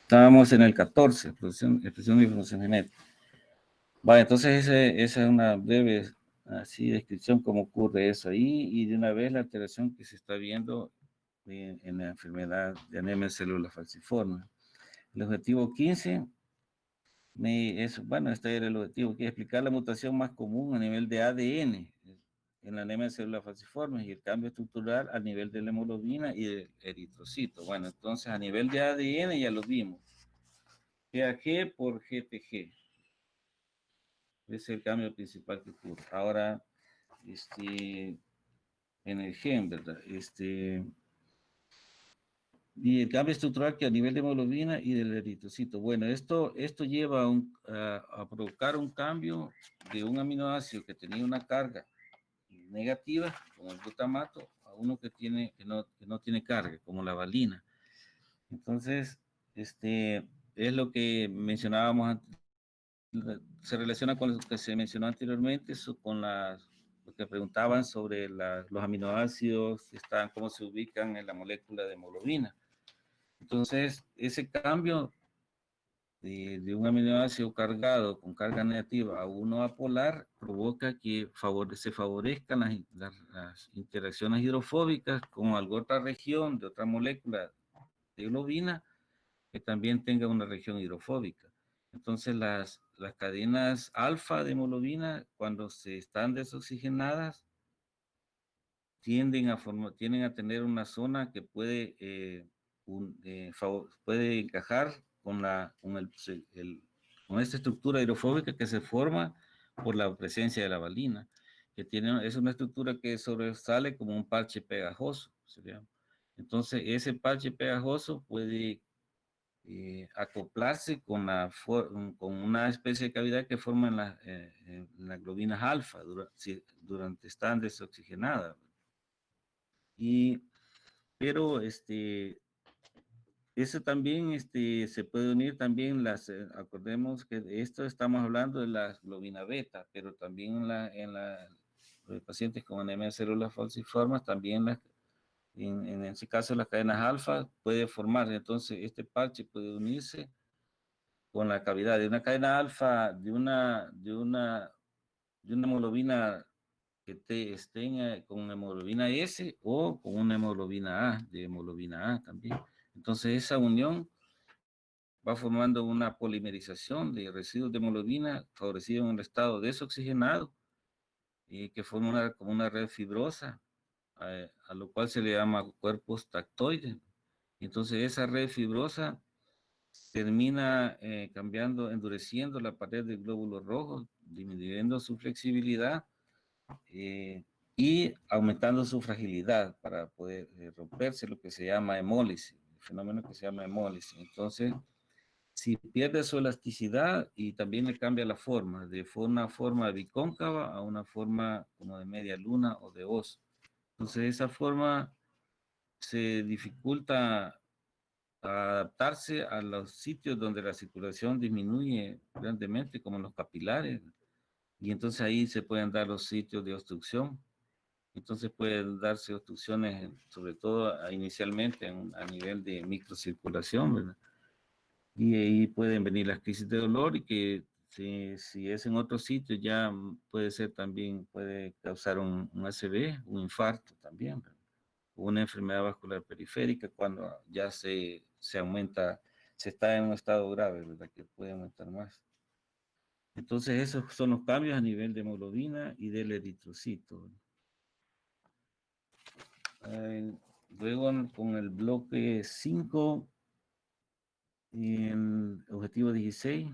Estábamos en el 14, expresión de información genética. Vale, entonces esa es una breve así descripción cómo ocurre eso ahí, y de una vez la alteración que se está viendo en la enfermedad de anemia de células falciformes. El objetivo 15, este era el objetivo, que es explicar la mutación más común a nivel de ADN en la anemia de células falciformes y el cambio estructural a nivel de la hemoglobina y del eritrocito. Bueno, entonces a nivel de ADN ya lo vimos. GAG por GTG. Ese es el cambio principal que ocurre. Ahora, en el gen, ¿verdad? Y el cambio estructural que a nivel de hemoglobina y del eritrocito. Bueno, esto lleva a provocar un cambio de un aminoácido que tenía una carga negativa, como el glutamato, a uno que no tiene carga, como la valina. Entonces, es lo que mencionábamos antes, se relaciona con lo que se mencionó anteriormente, con las lo que preguntaban sobre los aminoácidos, cómo se ubican en la molécula de hemoglobina. Entonces, ese cambio de un aminoácido cargado con carga negativa a uno apolar provoca que se favorezcan las interacciones hidrofóbicas con alguna otra región de otra molécula de globina que también tenga una región hidrofóbica. Entonces, las cadenas alfa de hemoglobina, cuando se están desoxigenadas, tienden a tener una zona que puede encajar con esta estructura hidrofóbica que se forma por la presencia de la valina, es una estructura que sobresale como un parche pegajoso, ¿sería? Entonces, ese parche pegajoso puede acoplarse con una especie de cavidad que forman las globinas alfa durante están desoxigenadas. Pero eso también se puede unir también acordemos que esto estamos hablando de la globina beta, pero también los pacientes con anemia de células falciformes, también en ese caso las cadenas alfa puede formar, entonces este parche puede unirse con la cavidad de una cadena alfa de una hemoglobina que estén con hemoglobina S o con una hemoglobina A, de hemoglobina A también. Entonces esa unión va formando una polimerización de residuos de hemoglobina favorecidos en el estado desoxigenado y que forma como una red fibrosa, a lo cual se le llama cuerpos tactoides. Entonces esa red fibrosa termina endureciendo la pared del glóbulo rojo, disminuyendo su flexibilidad y aumentando su fragilidad para poder romperse lo que se llama hemólisis, el fenómeno que se llama hemólisis. Entonces, si pierde su elasticidad y también le cambia la forma, de una forma bicóncava a una forma como de media luna o de hoz. Entonces, esa forma se dificulta adaptarse a los sitios donde la circulación disminuye grandemente, como en los capilares, y entonces ahí se pueden dar los sitios de obstrucción. Entonces pueden darse obstrucciones, sobre todo inicialmente a nivel de microcirculación, ¿verdad? Y ahí pueden venir las crisis de dolor y que si es en otro sitio ya puede ser también, puede causar un ACV, un infarto también, ¿verdad? Una enfermedad vascular periférica cuando ya se aumenta, se está en un estado grave, ¿verdad? Que puede aumentar más. Entonces esos son los cambios a nivel de hemoglobina y del eritrocito. Luego con el bloque 5, el objetivo 16,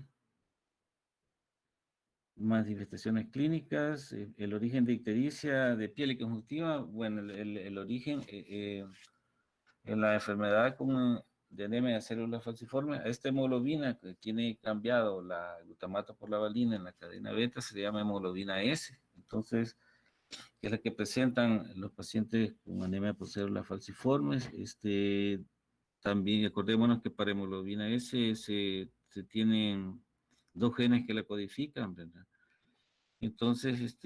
manifestaciones clínicas, el origen de ictericia de piel y conjuntiva. Bueno, el origen en la enfermedad de anemia de células falciformes, esta hemoglobina que tiene cambiado la glutamato por la valina en la cadena beta se llama hemoglobina S. Entonces, que es la que presentan los pacientes con anemia por células falciformes. También acordémonos que para hemoglobina S se tienen dos genes que la codifican, ¿verdad? Entonces,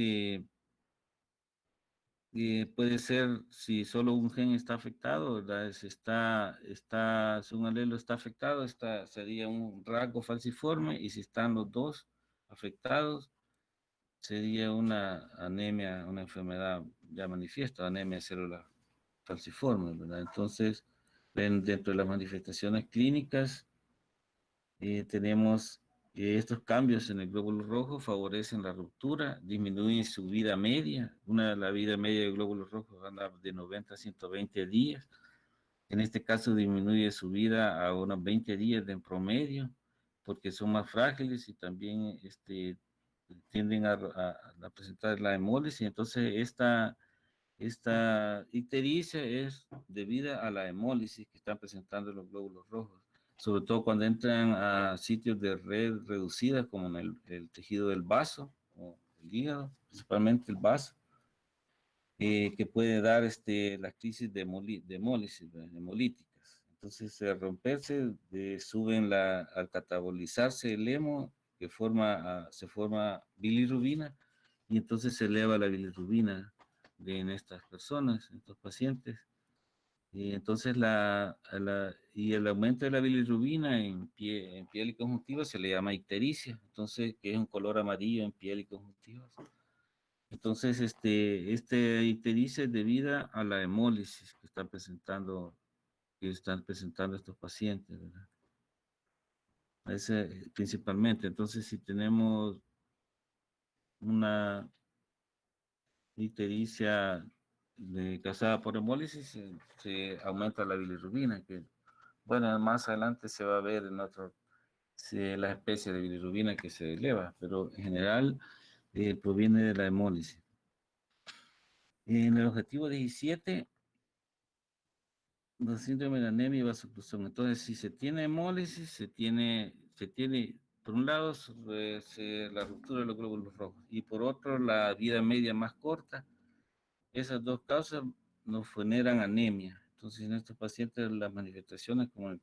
puede ser si solo un gen está afectado, ¿verdad? Si un alelo está afectado, sería un rasgo falciforme, y si están los dos afectados, sería una anemia, una enfermedad ya manifiesta, anemia de células falciformes, ¿verdad? Entonces, dentro de las manifestaciones clínicas, tenemos estos cambios en el glóbulo rojo favorecen la ruptura, disminuyen su vida media. La vida media del glóbulo rojo anda de 90 a 120 días. En este caso disminuye su vida a unos 20 días en promedio, porque son más frágiles y también tienden a presentar la hemólisis. Entonces, esta ictericia es debida a la hemólisis que están presentando los glóbulos rojos, sobre todo cuando entran a sitios de red reducida, como en el tejido del vaso o el hígado, principalmente el vaso, que puede dar las crisis de hemólisis, hemolíticas. Entonces, al romperse, al catabolizarse el hemo, se forma bilirrubina, y entonces se eleva la bilirrubina en estas personas, en estos pacientes. Y entonces y el aumento de la bilirrubina en piel y conjuntiva se le llama ictericia, entonces que es un color amarillo en piel y conjuntiva. Entonces, este ictericia es debida a la hemólisis que están presentando estos pacientes, ¿verdad? Ese, principalmente. Entonces, si tenemos una ictericia causada por hemólisis, se aumenta la bilirrubina, que, bueno, más adelante se va a ver en la especie de bilirrubina que se eleva, pero en general proviene de la hemólisis. En el objetivo 17, los síndrome de anemia y vasoclusión. Entonces, si se tiene hemólisis, por un lado, la ruptura de los glóbulos rojos, y por otro, la vida media más corta. Esas dos causas nos generan anemia. Entonces, en estos pacientes, las manifestaciones, como en el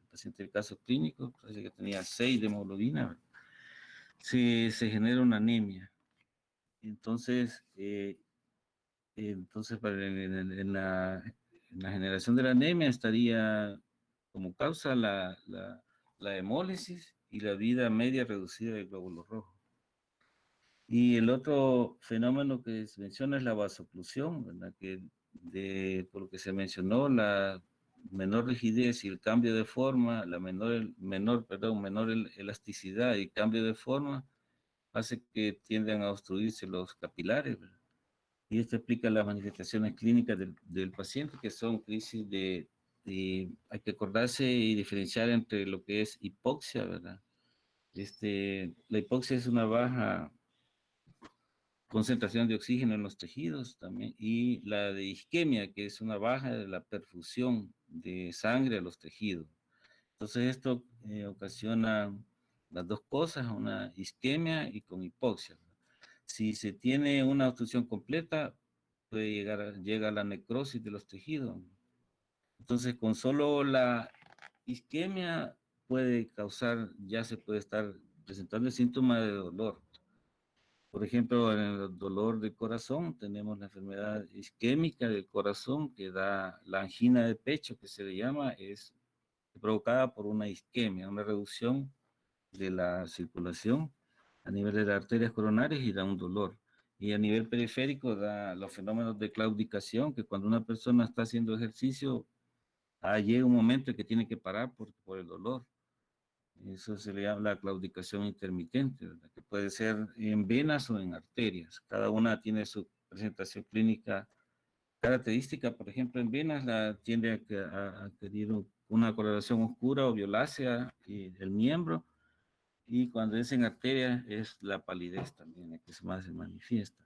paciente del caso clínico, parece que tenía 6 de hemoglobina, se genera una anemia. Entonces, en la generación de la anemia estaría como causa la hemólisis y la vida media reducida del glóbulo rojo. Y el otro fenómeno que se menciona es la vasoclusión, ¿verdad? Por lo que se mencionó, la menor rigidez y el cambio de forma, la menor elasticidad y cambio de forma hace que tiendan a obstruirse los capilares, ¿verdad? Y esto explica las manifestaciones clínicas del paciente, que son crisis hay que acordarse y diferenciar entre lo que es hipoxia, ¿verdad? La hipoxia es una baja concentración de oxígeno en los tejidos también, y la de isquemia, que es una baja de la perfusión de sangre a los tejidos. Entonces esto ocasiona las dos cosas, una isquemia y con hipoxia. Si se tiene una obstrucción completa, llega a la necrosis de los tejidos. Entonces, con solo la isquemia ya se puede estar presentando el síntoma de dolor. Por ejemplo, en el dolor del corazón tenemos la enfermedad isquémica del corazón que da la angina de pecho, que se le llama, es provocada por una isquemia, una reducción de la circulación a nivel de las arterias coronarias y da un dolor. Y a nivel periférico da los fenómenos de claudicación, que cuando una persona está haciendo ejercicio, llega un momento en que tiene que parar por el dolor. Eso se le llama la claudicación intermitente, ¿verdad? Que puede ser en venas o en arterias. Cada una tiene su presentación clínica característica. Por ejemplo, en venas tiende a adquirir una coloración oscura o violácea el miembro, y cuando es en arteria es la palidez también, la que más se manifiesta.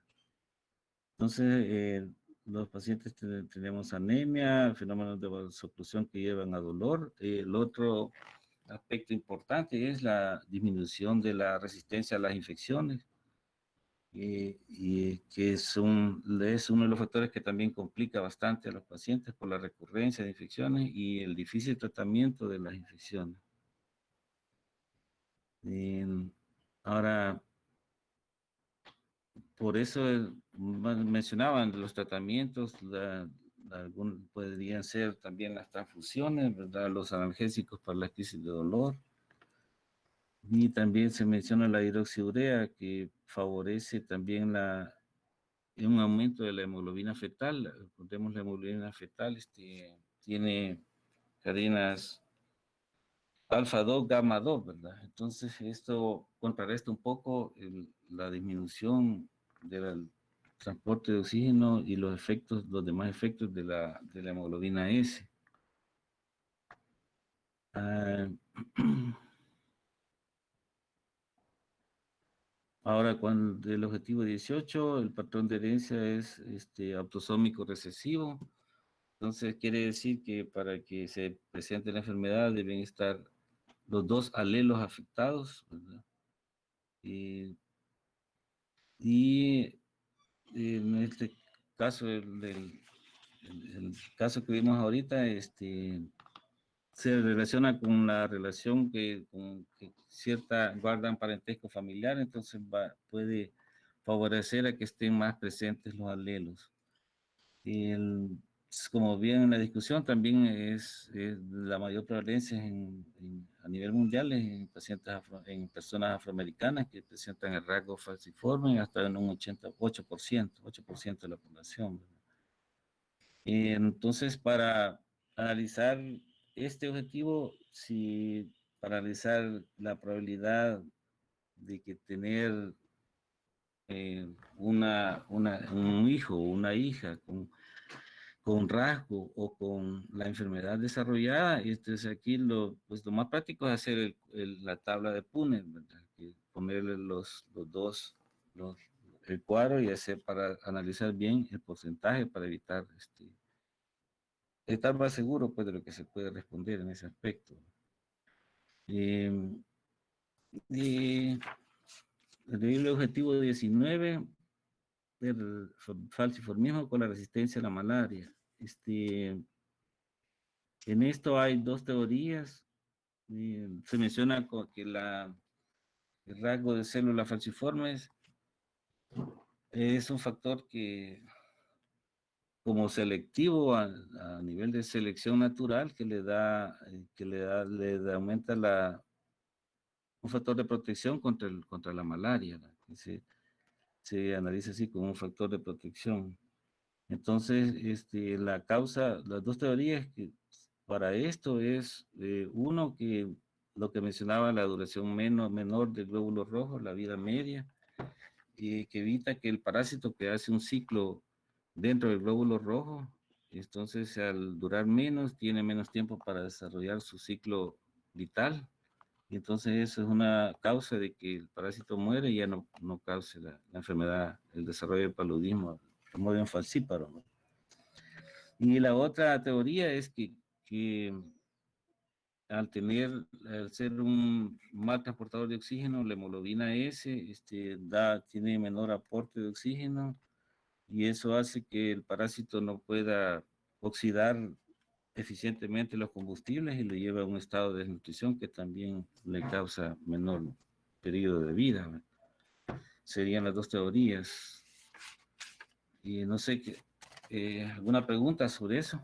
Entonces, los pacientes tenemos anemia, fenómenos de vasoclusión que llevan a dolor. El otro aspecto importante es la disminución de la resistencia a las infecciones, y que es uno de los factores que también complica bastante a los pacientes por la recurrencia de infecciones y el difícil tratamiento de las infecciones. Ahora, por eso mencionaban los tratamientos, podrían ser también las transfusiones, ¿verdad? Los analgésicos para la crisis de dolor. Y también se menciona la hidroxiurea, que favorece también un aumento de la hemoglobina fetal. Recordemos, la hemoglobina fetal tiene cadenas alfa 2, gamma 2, ¿verdad? Entonces, esto contrarresta un poco la disminución del transporte de oxígeno y los demás efectos de la hemoglobina S. Ahora, cuando el objetivo 18, el patrón de herencia es autosómico recesivo. Entonces, quiere decir que para que se presente la enfermedad deben estar los dos alelos afectados, ¿verdad? Y en este caso, el caso que vimos ahorita, se relaciona con la relación que guardan parentesco familiar, entonces puede favorecer a que estén más presentes los alelos. Como bien en la discusión, también es la mayor prevalencia a nivel mundial en pacientes en personas afroamericanas que presentan el rasgo falciforme hasta en un 8% de la población, ¿verdad? Entonces, para analizar este objetivo, para analizar la probabilidad de que tener un hijo o una hija con rasgo o con la enfermedad desarrollada, entonces aquí pues lo más práctico es hacer la tabla de Punnett, ¿verdad? Que ponerle los dos, el cuadro y hacer para analizar bien el porcentaje para evitar estar más seguro pues, de lo que se puede responder en ese aspecto. Y el objetivo 19 del falciformismo con la resistencia a la malaria. En esto hay dos teorías. Se menciona que el rasgo de células falciformes es un factor que, como selectivo a nivel de selección natural, que le aumenta un factor de protección contra la malaria, ¿no? Se analiza así como un factor de protección. Entonces, las dos teorías que para esto es, uno, que lo que mencionaba, la duración menor del glóbulo rojo, la vida media, y que evita que el parásito que hace un ciclo dentro del glóbulo rojo, entonces al durar menos, tiene menos tiempo para desarrollar su ciclo vital, y entonces eso es una causa de que el parásito muere y ya no cause la enfermedad, el desarrollo del paludismo, como de un falcíparo, ¿no? Y la otra teoría es que al ser un mal transportador de oxígeno, la hemoglobina S tiene menor aporte de oxígeno y eso hace que el parásito no pueda oxidar eficientemente los combustibles y lo lleva a un estado de desnutrición que también le causa menor periodo de vida, ¿no? Serían las dos teorías. Y no sé, ¿alguna pregunta sobre eso?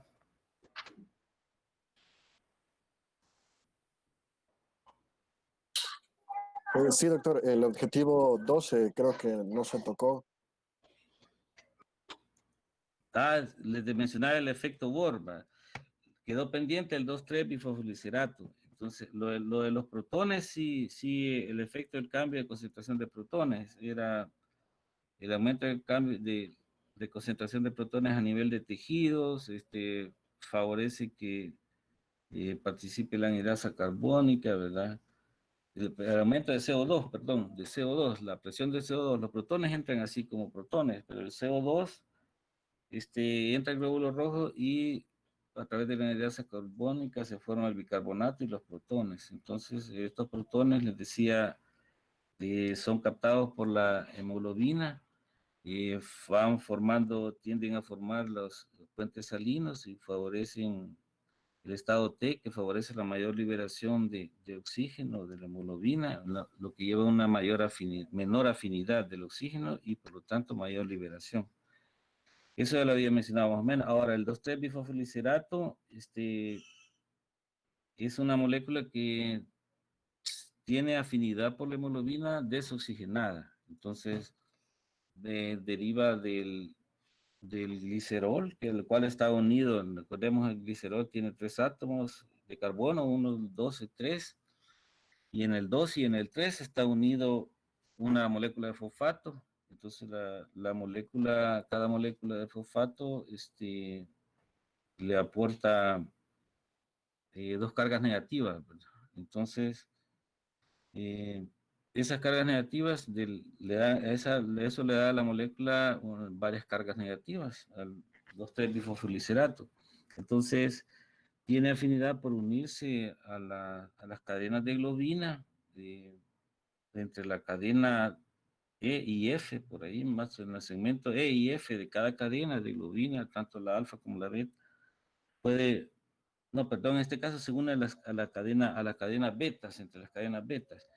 Sí, doctor, el objetivo 12 creo que no se tocó. Les mencionaba el efecto Bohr, quedó pendiente el 2,3 bifosfolicerato. Entonces, lo de los protones, sí, el efecto del cambio de concentración de protones era el aumento del cambio de concentración de protones a nivel de tejidos, favorece que participe la anhidrasa carbónica, ¿verdad? El aumento de CO2, perdón, de CO2, la presión de CO2, los protones entran así como protones, pero el CO2 entra el glóbulo rojo y a través de la anhidrasa carbónica se forma el bicarbonato y los protones. Entonces, estos protones, les decía, son captados por la hemoglobina, tienden a formar los puentes salinos y favorecen el estado T, que favorece la mayor liberación de oxígeno de la hemoglobina, lo que lleva a una menor afinidad del oxígeno y por lo tanto mayor liberación. Eso ya lo había mencionado más o menos. Ahora, el 2,3-bifosfolicerato es una molécula que tiene afinidad por la hemoglobina desoxigenada. Entonces, deriva del glicerol, el cual está unido. Recordemos, el glicerol tiene 3 átomos de carbono, 1, 2 y 3. Y en el 2 y en el 3 está unido una molécula de fosfato. Entonces, cada molécula de fosfato le aporta 2 cargas negativas, ¿verdad? Entonces, esas cargas negativas eso le da a la molécula varias cargas negativas al 2,3-bifosfolicerato. Entonces, tiene afinidad por unirse a las cadenas de globina, entre la cadena E y F, por ahí, más en el segmento E y F de cada cadena de globina, tanto la alfa como la beta, en este caso se une a la cadena betas, entre las cadenas betas.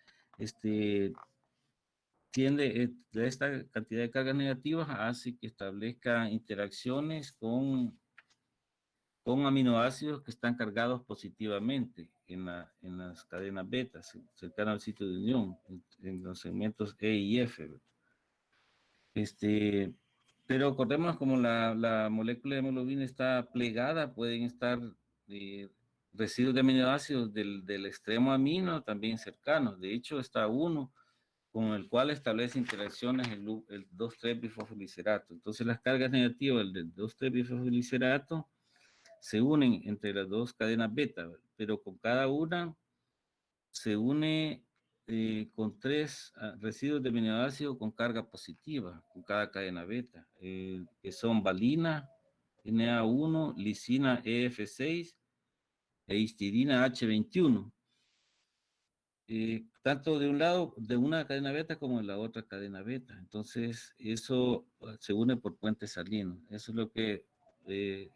esta cantidad de cargas negativas hace que establezca interacciones con aminoácidos que están cargados positivamente en las cadenas beta, cercanas al sitio de unión, en los segmentos E y F. Pero acordémonos, como la molécula de hemoglobina está plegada, pueden estar residuos de aminoácidos del extremo amino también cercanos. De hecho, está uno con el cual establece interacciones el 2,3-bifosfolicerato. Entonces, las cargas negativas del 2,3-bifosfolicerato se unen entre las dos cadenas beta, pero con cada una se une con 3 residuos de aminoácidos con carga positiva, con cada cadena beta, que son valina, Na1, lisina EF6 e histidina H21. Tanto de un lado, de una cadena beta, como de la otra cadena beta. Entonces, eso se une por puentes salinos. Eso es lo que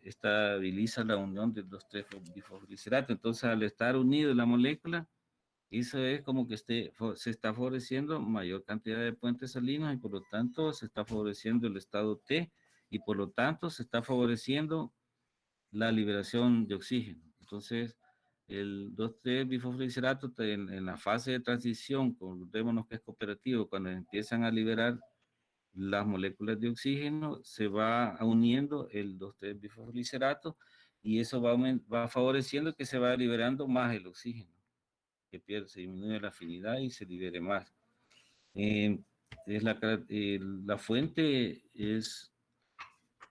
estabiliza la unión de los 3-bifosfolicerato. Entonces, al estar unido la molécula, eso es como que se está favoreciendo mayor cantidad de puentes salinos y por lo tanto se está favoreciendo el estado T y por lo tanto se está favoreciendo la liberación de oxígeno. Entonces, el 2,3-bifosfolicerato en la fase de transición, acordémonos que es cooperativo, cuando empiezan a liberar las moléculas de oxígeno, se va uniendo el 2,3-bifosfolicerato y eso va favoreciendo que se vaya liberando más el oxígeno, que se disminuye la afinidad y se libere más. La fuente es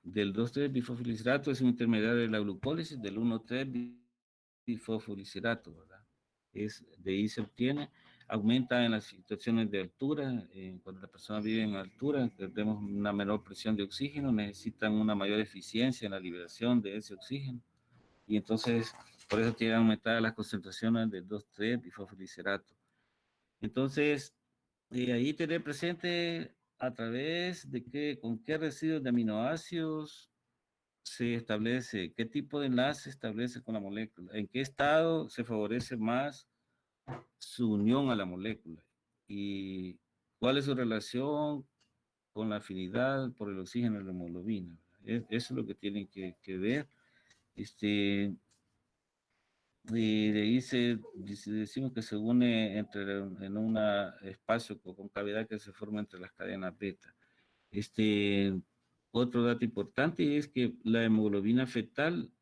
del 2,3-bifosfolicerato, es un intermediario de la glucólisis del 1,3-bifosfolicerato, ¿verdad? De ahí se obtiene, aumenta en las situaciones de altura, cuando las personas viven en altura, tenemos una menor presión de oxígeno, necesitan una mayor eficiencia en la liberación de ese oxígeno, y entonces por eso tienen aumentadas las concentraciones del 2,3-bifosfolicerato. Entonces, ahí tener presente a través de con qué residuos de aminoácidos se establece, qué tipo de enlace se establece con la molécula, en qué estado se favorece más su unión a la molécula y cuál es su relación con la afinidad por el oxígeno de la hemoglobina. Eso es lo que tienen que ver. Y de ahí decimos que se une en un espacio con cavidad que se forma entre las cadenas beta. Otro dato importante es que la hemoglobina fetal,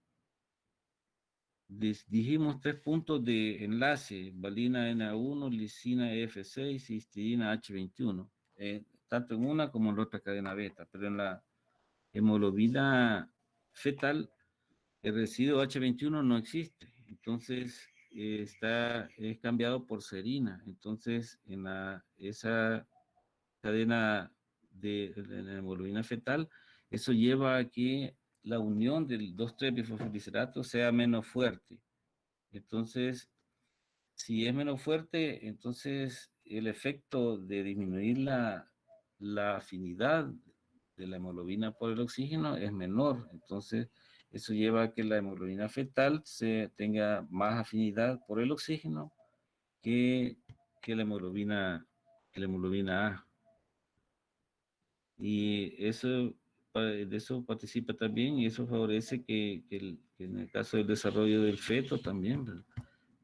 dijimos 3 puntos de enlace: valina Na1, lisina F6 y histidina H21, tanto en una como en la otra cadena beta, pero en la hemoglobina fetal el residuo H21 no existe, entonces es cambiado por serina. Entonces en esa cadena de la hemoglobina fetal, eso lleva a que la unión del 2,3-bifosfolicerato sea menos fuerte. Entonces, si es menos fuerte, entonces el efecto de disminuir la afinidad de la hemoglobina por el oxígeno es menor. Entonces, eso lleva a que la hemoglobina fetal tenga más afinidad por el oxígeno que la hemoglobina A. Y de eso participa también, y eso favorece que en el caso del desarrollo del feto también, ¿verdad?,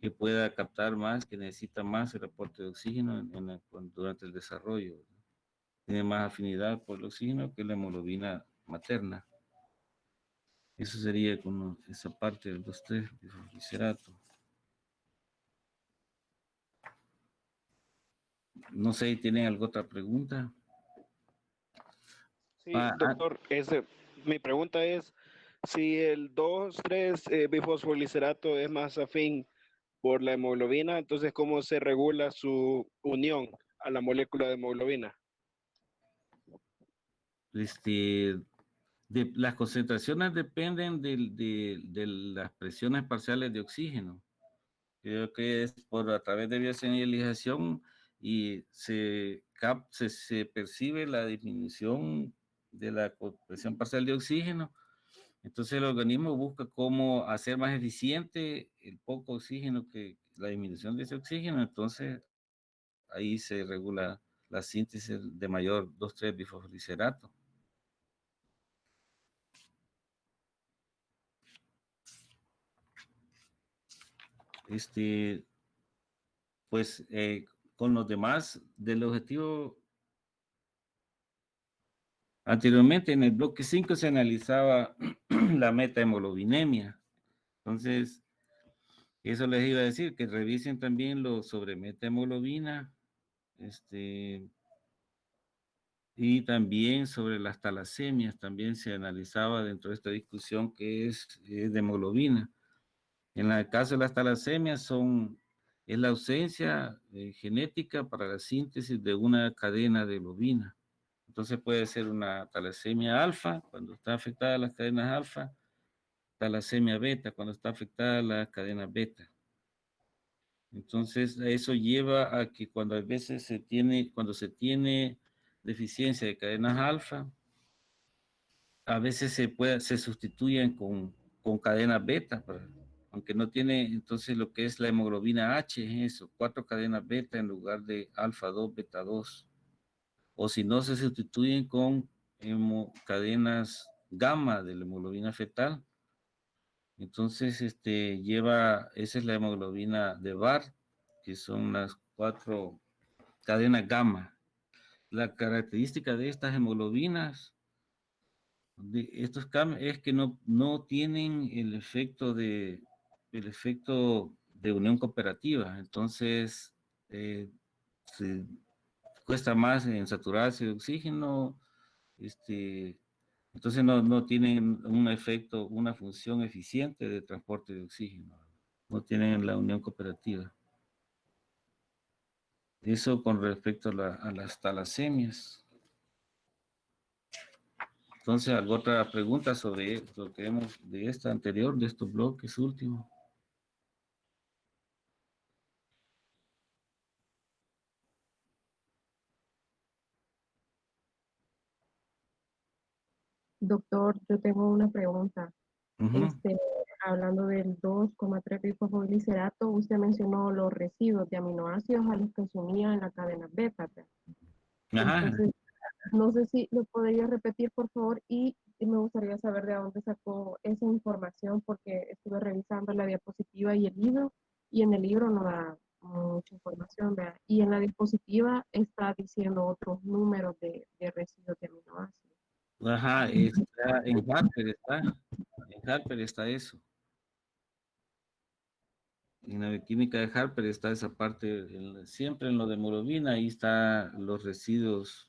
que pueda captar más, que necesita más el aporte de oxígeno durante el desarrollo, ¿verdad? Tiene más afinidad por el oxígeno que la hemoglobina materna. Eso sería como esa parte del 2,3-bifosfolicerato. No sé, ¿tienen alguna otra pregunta? Sí, doctor, mi pregunta es si el 2,3-bifosfolicerato es más afín por la hemoglobina, entonces ¿cómo se regula su unión a la molécula de hemoglobina? Las concentraciones dependen de las presiones parciales de oxígeno. Creo que es a través de bioseñalización y se percibe la disminución de la presión parcial de oxígeno. Entonces el organismo busca cómo hacer más eficiente el poco oxígeno, la disminución de ese oxígeno. Entonces ahí se regula la síntesis de mayor 2,3-bifosfoliserato. Pues con los demás del objetivo, anteriormente en el bloque 5 se analizaba la metahemoglobinemia. Entonces, eso les iba a decir, que revisen también lo sobre metahemoglobina, y también sobre las talasemias, también se analizaba dentro de esta discusión que es de hemoglobina. En el caso de las talasemias es la ausencia genética para la síntesis de una cadena de globina. Entonces puede ser una talasemia alfa, cuando está afectada las cadenas alfa, talasemia beta, cuando está afectada la cadena beta. Entonces, eso lleva a que cuando a veces cuando se tiene deficiencia de cadenas alfa, a veces se sustituyen con cadenas beta, aunque no tiene, entonces lo que es la hemoglobina H es eso, 4 cadenas beta en lugar de alfa 2, beta 2. O si no, se sustituyen con cadenas gamma de la hemoglobina fetal. Entonces, esa es la hemoglobina de Barr, que son las 4 cadenas gamma. La característica de estas hemoglobinas, de estos cambios, es que no tienen el efecto de unión cooperativa. Entonces, cuesta más en saturarse de oxígeno, entonces no tienen un efecto, una función eficiente de transporte de oxígeno. No tienen la unión cooperativa. Eso con respecto a las talasemias. Entonces, ¿alguna otra pregunta sobre lo que vemos de esta anterior, de estos bloques últimos? Doctor, yo tengo una pregunta. Uh-huh. Hablando del 2,3-bifosfoliserato, usted mencionó los residuos de aminoácidos a los que se unían en la cadena beta. Ajá. Entonces, no sé si lo podría repetir, por favor, y me gustaría saber de dónde sacó esa información, porque estuve revisando la diapositiva y el libro, y en el libro no da mucha información, ¿verdad? Y en la diapositiva está diciendo otros números de residuos de aminoácidos. Ajá, en Harper está eso. En la bioquímica de Harper está esa parte, siempre en lo de hemoglobina, ahí están los residuos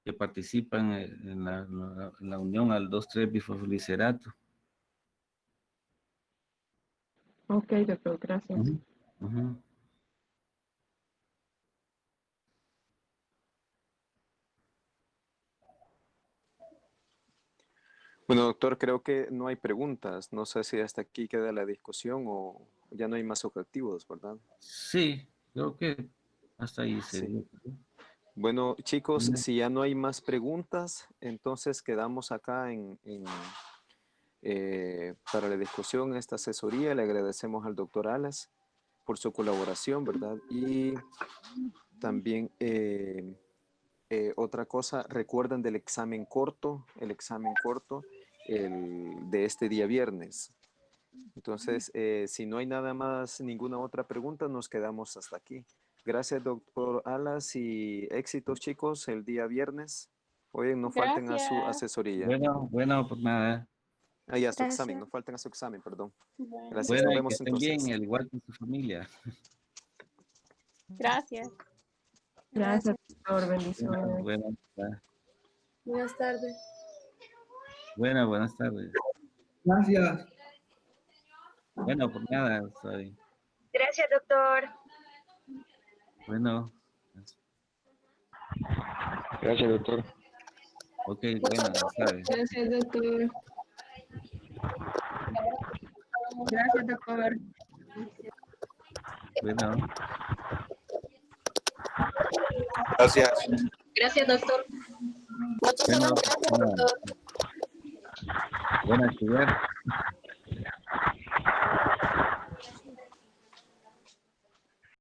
que participan en la unión al 2,3-bifosfoliserato. Ok, doctor, gracias. Uh-huh. Uh-huh. Bueno, doctor, creo que no hay preguntas. No sé si hasta aquí queda la discusión o ya no hay más objetivos, ¿verdad? Sí, creo que hasta ahí sería. Sí. Bueno, chicos, si ya no hay más preguntas, entonces quedamos acá para la discusión, esta asesoría. Le agradecemos al doctor Alas por su colaboración, ¿verdad? Y también otra cosa, recuerden del examen corto, de este día viernes. Entonces, si no hay nada más, ninguna otra pregunta, nos quedamos hasta aquí. Gracias, doctor Alas, y éxitos, chicos, el día viernes. Oye, no falten a su asesoría. Bueno, pues nada. Ah, ya, su examen, no falten a su examen, perdón. Bueno, Gracias, nos vemos que entonces. estén bien, al igual que su familia. gracias. Gracias, doctor. Bendiciones. Buenas tardes. Buenas tardes. Gracias. Bueno, pues nada, sorry. Gracias, doctor. Bueno. Gracias, doctor. Ok, bueno, sabes. Gracias, doctor. Gracias, doctor. Bueno. Gracias. Gracias, doctor. Muchísimas gracias, doctor. Buena actividad.